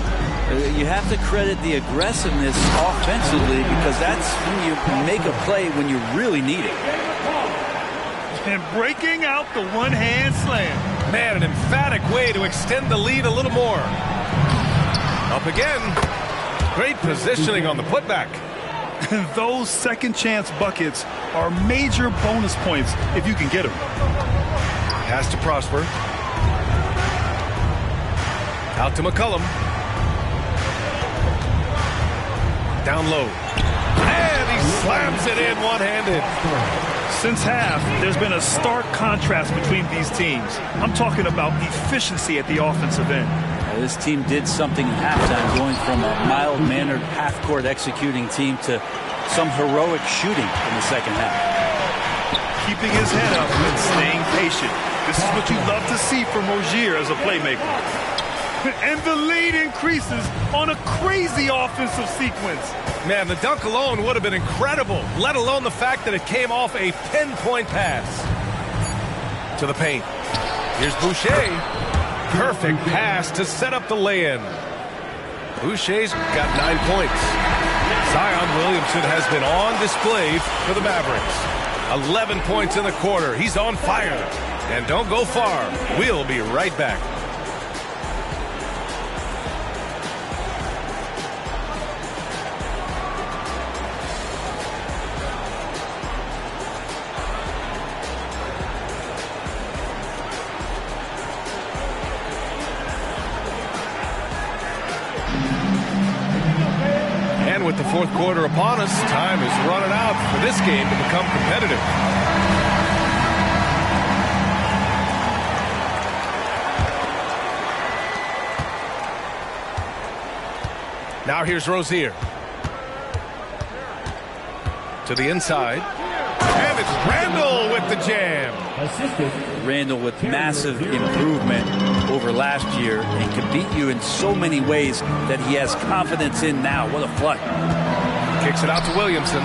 You have to credit the aggressiveness offensively because that's when you make a play when you really need it. And breaking out the one-hand slam. Man, an emphatic way to extend the lead a little more. Up again. Great positioning on the putback. Those second-chance buckets are major bonus points if you can get them. Pass to Prosper. Out to McCollum. Down low. And he slams it in one-handed. Since half, there's been a stark contrast between these teams. I'm talking about efficiency at the offensive end. This team did something at halftime, going from a mild-mannered half-court executing team to some heroic shooting in the second half. Keeping his head up and staying patient. This is what you love to see from Rozier as a playmaker. And the lead increases on a crazy offensive sequence. Man, the dunk alone would have been incredible, let alone the fact that it came off a pinpoint pass. To the paint. Here's Boucher. Perfect pass to set up the lay-in. Boucher's got 9 points. Zion Williamson has been on display for the Mavericks. 11 points in the quarter. He's on fire. And don't go far. We'll be right back. with the fourth quarter upon us, time is running out for this game to become competitive. Now here's Rozier. To the inside. And it's Randall with the jam. Randall with massive improvement over last year and can beat you in so many ways that he has confidence in now. What a flush. Kicks it out to Williamson.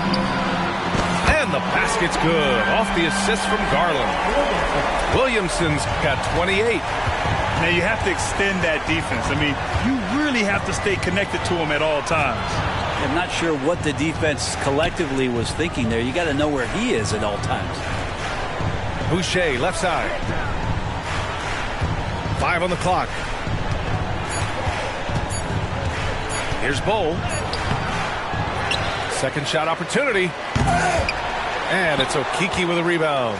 And the basket's good. Off the assist from Garland. Williamson's got 28. Now you have to extend that defense. I mean, you really have to stay connected to him at all times. I'm not sure what the defense collectively was thinking there. You got to know where he is at all times. Boucher, left side. 5 on the clock. Here's Bull. Second shot opportunity. And it's Okeke with a rebound.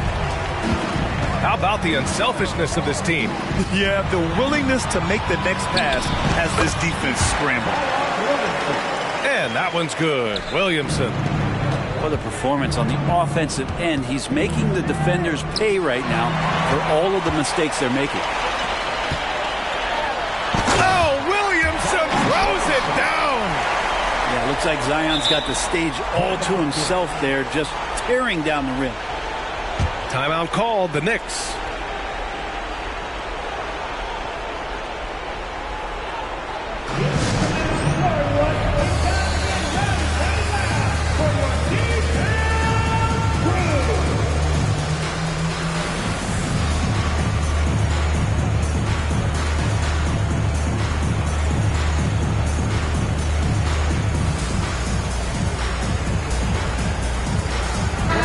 How about the unselfishness of this team? Yeah, the willingness to make the next pass has this defense scrambled. And that one's good. Williamson. What a performance on the offensive end. He's making the defenders pay right now for all of the mistakes they're making. Oh, Williamson throws it down. Yeah, looks like Zion's got the stage all to himself there, just tearing down the rim. Timeout called, the Knicks.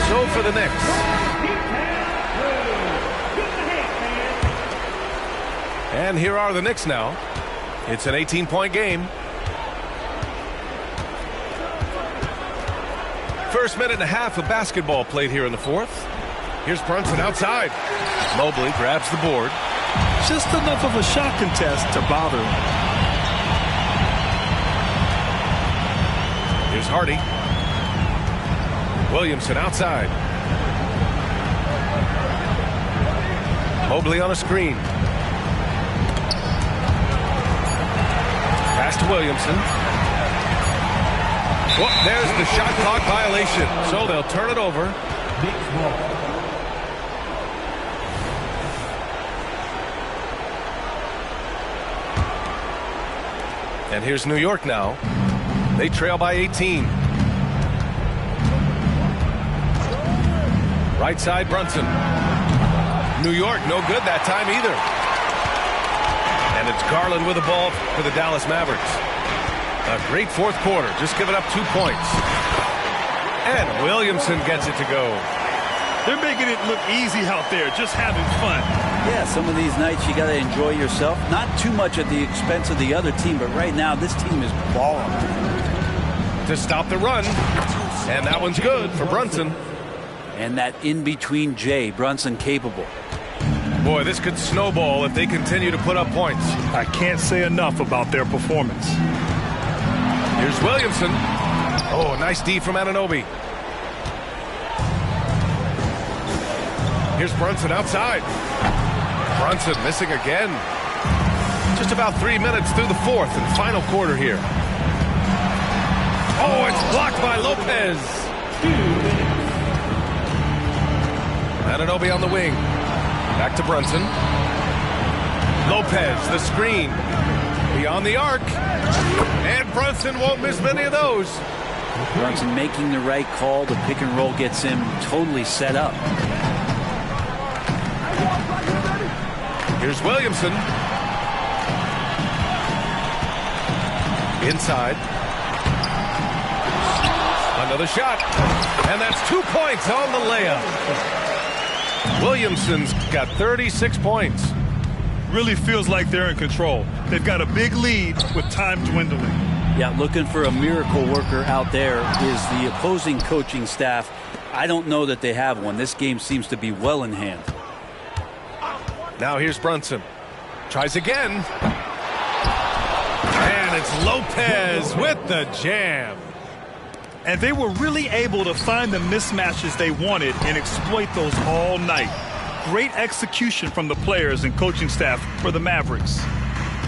So for the Knicks. And here are the Knicks now. It's an 18-point game. First minute and a half of basketball played here in the fourth. Here's Brunson outside. Mobley grabs the board. Just enough of a shot contest to bother him. Here's Hardy. Williamson outside. Mobley on a screen. Pass to Williamson. Whoop, there's the shot clock violation. So they'll turn it over. And here's New York now. They trail by 18. Right side, Brunson. New York, no good that time either. And it's Garland with the ball for the Dallas Mavericks. A great fourth quarter, just giving up 2 points. And Williamson gets it to go. They're making it look easy out there, just having fun. Yeah, some of these nights you got to enjoy yourself. Not too much at the expense of the other team, but right now this team is balling. To stop the run. And that one's good for Brunson. And that in-between J, Brunson capable. Boy, this could snowball if they continue to put up points. I can't say enough about their performance. Here's Williamson. Oh, nice D from Anunoby. Here's Brunson outside. Brunson missing again. Just about 3 minutes through the fourth and final quarter here. Oh, it's blocked by Lopez. Anunoby on the wing. Back to Brunson. Lopez, the screen. Beyond the arc. And Brunson won't miss many of those. Brunson making the right call. The pick and roll gets him totally set up. Here's Williamson. Inside. Another shot. And that's 2 points on the layup. Williamson's got 36 points. Really feels like they're in control. They've got a big lead with time dwindling. Yeah, looking for a miracle worker out there is the opposing coaching staff. I don't know that they have one. This game seems to be well in hand. Now here's Brunson. Tries again. And it's Lopez with the jam. And they were really able to find the mismatches they wanted and exploit those all night. Great execution from the players and coaching staff for the Mavericks.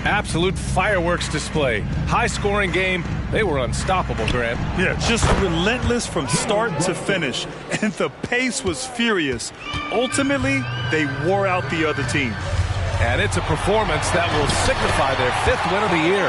Absolute fireworks display. High-scoring game. They were unstoppable, Grant. Yeah, just relentless from start to finish. And the pace was furious. Ultimately, they wore out the other team. And it's a performance that will signify their 5th win of the year.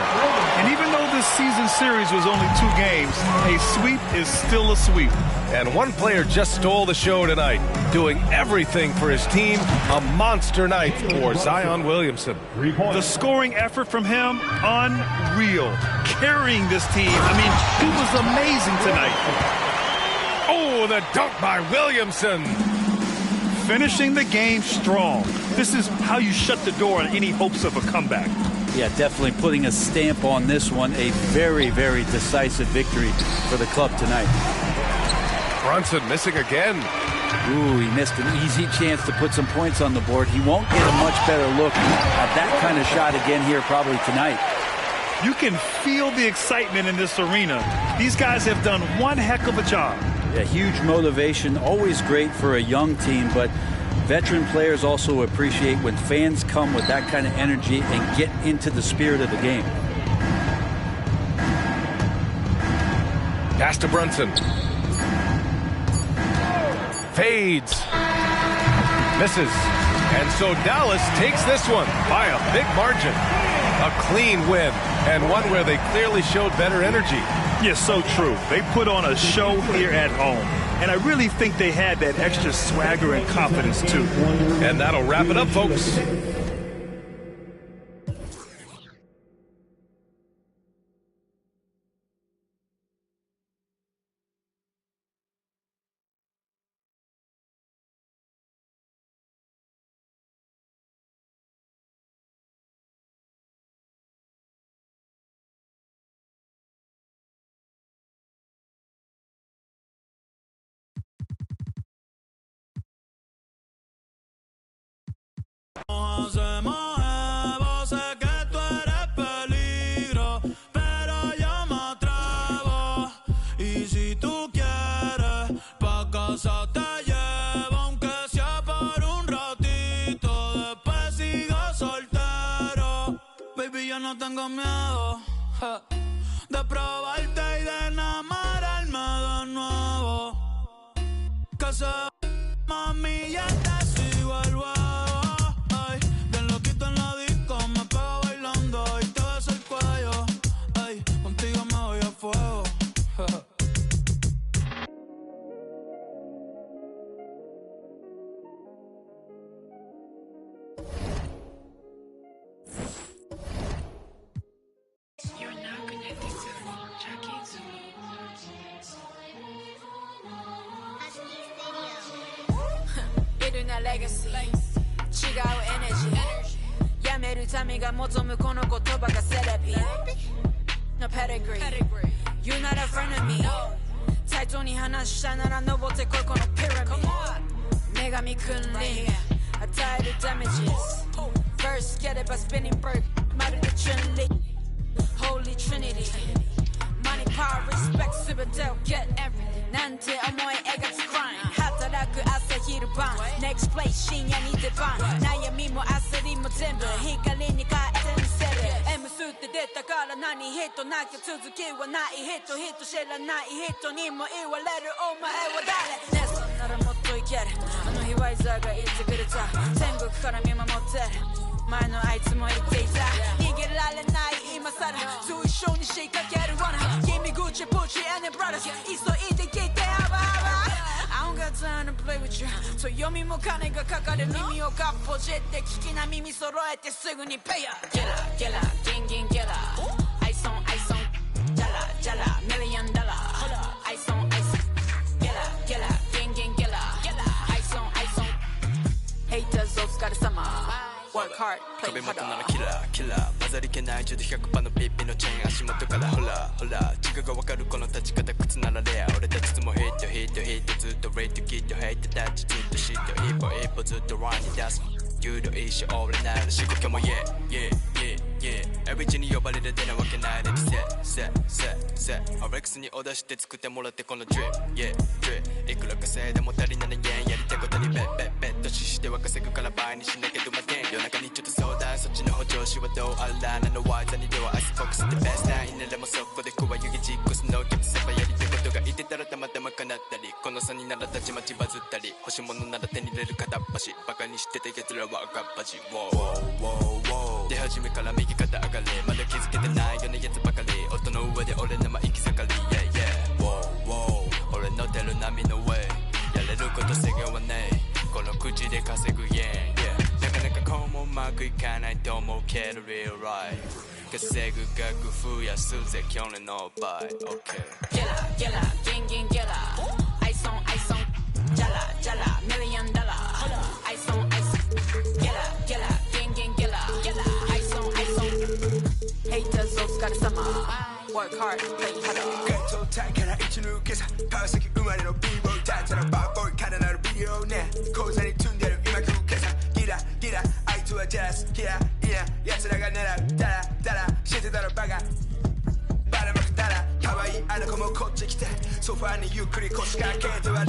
And even though this season series was only 2 games, a sweep is still a sweep. And one player just stole the show tonight, doing everything for his team. A monster night for Zion Williamson. The scoring effort from him, unreal. Carrying this team, I mean, he was amazing tonight. Oh, the dunk by Williamson. Finishing the game strong. This is how you shut the door on any hopes of a comeback. Yeah, definitely putting a stamp on this one. A very, very decisive victory for the club tonight. Brunson missing again. Ooh, he missed an easy chance to put some points on the board. He won't get a much better look at that kind of shot again here probably tonight. You can feel the excitement in this arena. These guys have done one heck of a job. Yeah, huge motivation, always great for a young team, but veteran players also appreciate when fans come with that kind of energy and get into the spirit of the game. Pass to Brunson. Fades. Misses. And so Dallas takes this one by a big margin. A clean win, and one where they clearly showed better energy. Yes, so true. They put on a show here at home. And I really think they had that extra swagger and confidence, too. And that'll wrap it up, folks. No tengo miedo de probarte y de enamorarme de nuevo. Que se mami ya te sigo el huevo. Ay, bien loquito en la disco, me pego bailando y te beso el cuello. Ay, contigo me voy a fuego. Legacy 違うエネジーやめる民が望むこの言葉がセレビ No pedigree You're not a friend of me 対等に話したなら登ってこいこのピラミッド女神君に与えるダメージ First get it by spinning bird まるで Trinity Holy Trinity Money, power, respect 全てを get everything なんて思い描く crime 働く朝昼晩 Next place 深夜に出番悩みも焦りも全部光に変えてみせる M スって出たから何人なきゃ続きはない人知らない人にも言われるお前は誰ねそんならもっといけるあの日ワイザーが言ってくれた天国から見守ってる前のあいつも言っていた逃げられない今さらと一緒に仕掛ける罠君口プチ and the brothers 急いで聞いてアバアバI don't got time to play with you 強みも金がかかる耳をかっぽじって聞きな耳揃えてすぐにペイヤーゲラゲラギンギンゲラアイソンアイソンジャラジャラミリオンダラアイソンアイソンゲラゲラギンギンゲラアイソンアイソンヘイターズお疲れ様Work hard, play harder 首元ならキラーキラー混ざりけない10で 100% のピッピのチェーン足元からホラホラ違うが分かるこの立ち方靴ならレア俺たちともヒットヒットヒットずっとレイトキットヘイトタッチずっとシット一歩一歩ずっとランに出す有料一生俺なら仕事も Yeah yeah yeah Yeah, every 地に呼ばれる出なわけないでset RX にオーダーして作ってもらってこの drip Yeah, drip いくら稼いでも足りない円やりたいことにベットしては稼ぐから倍にしなきゃどまけん夜中にちょっと相談そっちの補助しはどうあらなのワイザにではアイスフォックスってベストナインならもそこで加湯気実行すのキャプセバやりたいことがいてたらたまたま叶ったりこの差にならたちまちバズったり欲しいものなら手に入れる片っ端バカにしてた奴らは赤っ端出始めから右肩上がりまだ気づけてないようなやつばかり音の上で俺のま行き盛り Yeah, yeah 俺の出る波の上やれること制限はねえこの口で稼ぐ Yeah, yeah なかなかこうもうまくいかないと思うけど Real right 稼ぐ額増やすぜ去年の倍 OK Gilla, gang, gilla Ice on, jala, $1 million Ice on, gilla, gang, gilla Ice on Haters お疲れ様 Work hard, play harder ゲットタイから一抜けさ川崎生まれの B-boy だったらバーボーイからなるビデオね口座に積んでる今食うけさギラあいつはジャスキラいや奴らが狙うダラ知ってたらバカばらまくたら可愛いあの子もこっち来てソファーにゆっくり腰掛けては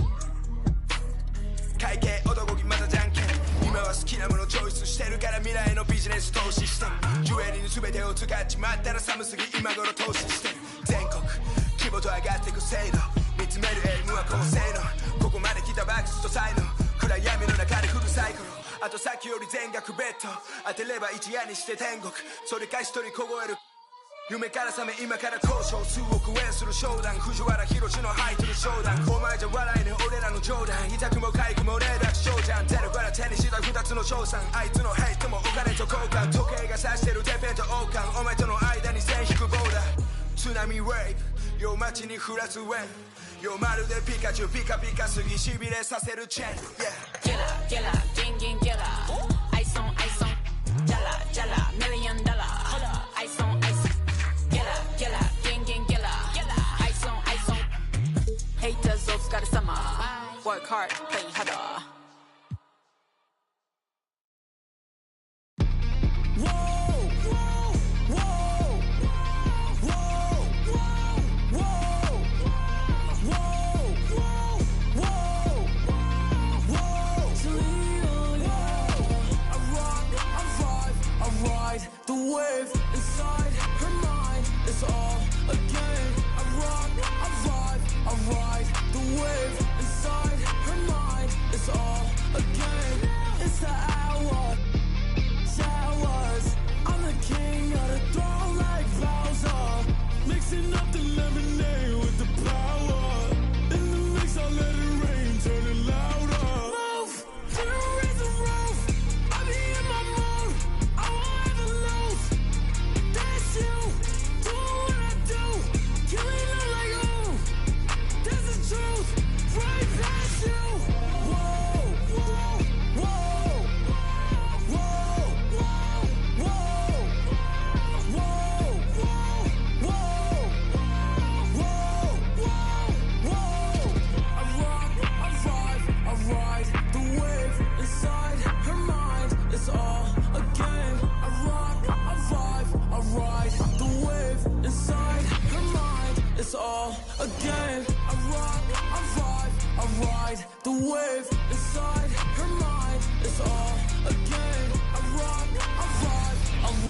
会計男気またじゃんけん今は好きなものチョイスしてるから未来のビジネス投資してジュエリーに全てを使っちまったら寒すぎ今頃投資して全国規模と上がってく精度見つめるエイムは高性能ここまで来たバックスと才能暗闇の中でフルサイクルあとさっきより全額ベッド当てれば一夜にして天国それか一人凍える夢から覚め今から交渉数億円する商談藤原宏の入ってる商談お前じゃ笑えね俺らの冗談痛くも痒くもねえだけ翔ちゃん出るから手にした二つの賞賛あいつのヘイトもお金と交換時計が指してるてっぺんと王冠お前との間に線引くボーダー津波ウェイブよ街に降らすウェイブよまるでピカチュウピカピカすぎしびれさせるチェーン Gilla, gang, gilla Ice on, jala, $1 million Ice on Gilla, gang, gilla Ice on Haters お疲れ様 Work hard, play harder The wave inside her mind is all a game. I rock, I vibe, I ride. The wave inside her mind is all a game. It's the hour, showers. I'm the king of the throne like Bowser. Mixing up the lemonade with the power. In the mix, I'll let it rain, turn it louder. Move to raise the roof. I be in my mood. I won't ever lose. That's you, doing what I do, killing it like ooh. That's the truth, right past you. Whoa, whoa, whoa, whoa, whoa, whoa, whoa, whoa. I rock, I vibe, I ride. The wave inside her mind is all a game. I rock, I vibe, I ride. The wave inside her mind is all a game. I rock, I vibe, I ride. The wave inside her mind is all a game. I rock, I vibe, I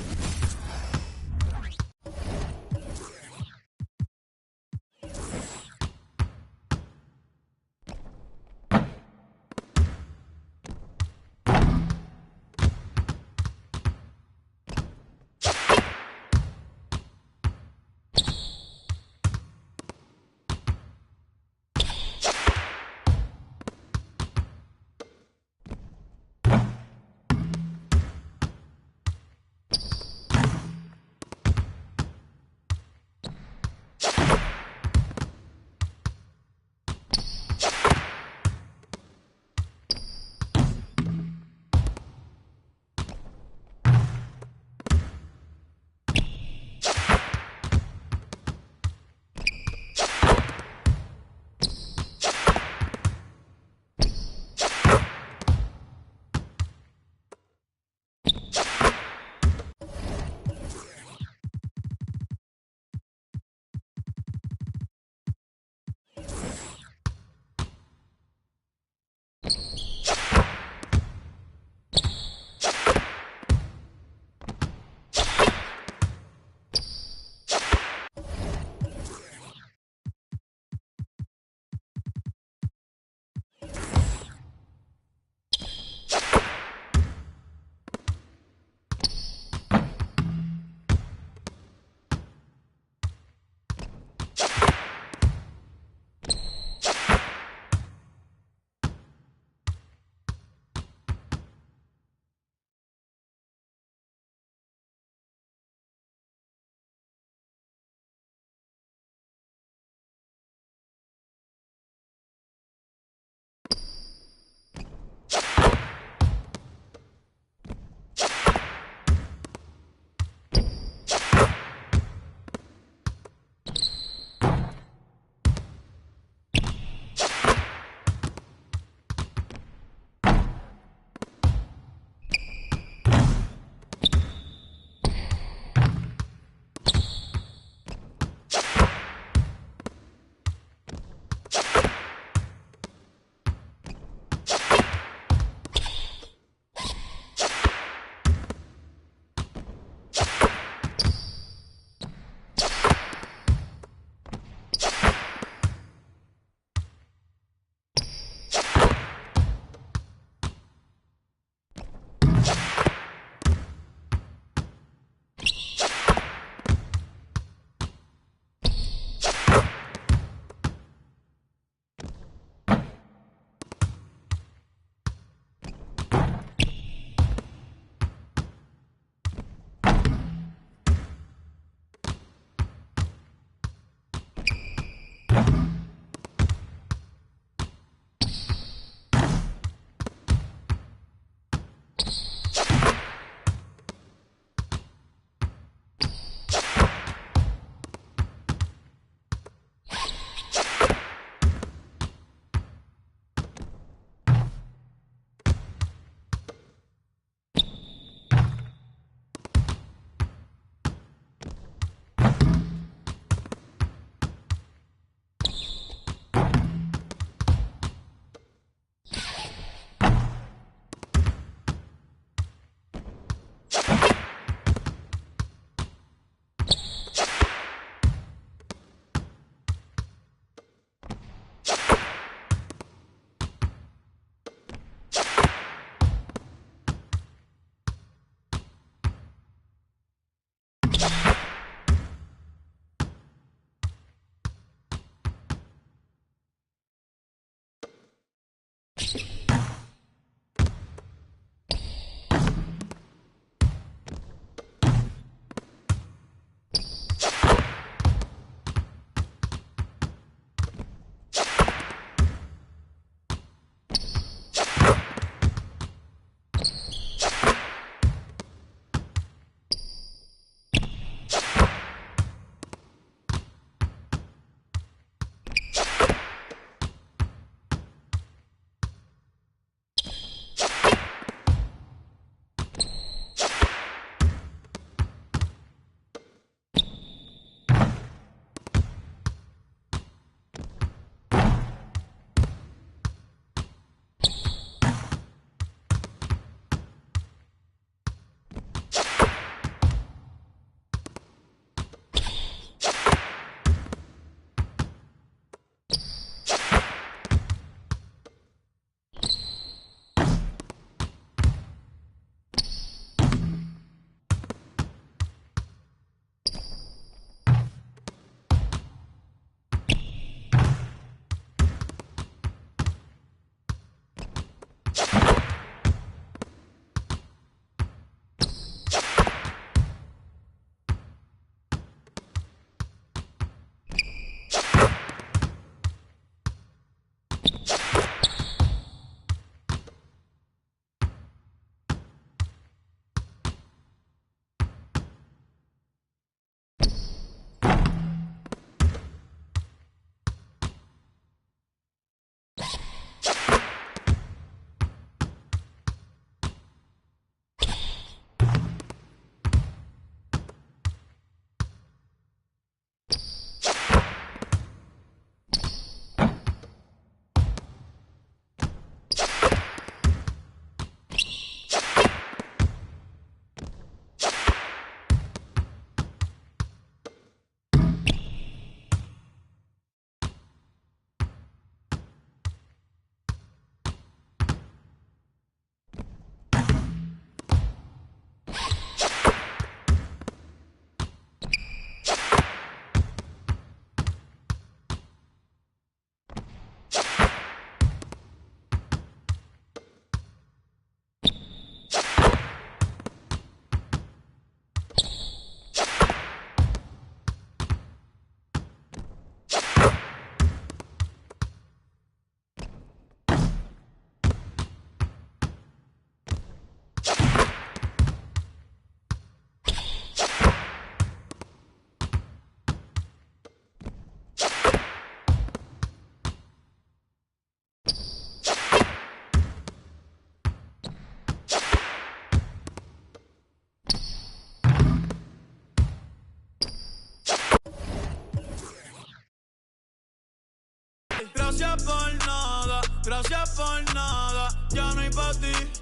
Gracias por nada, ya no hay pa' ti.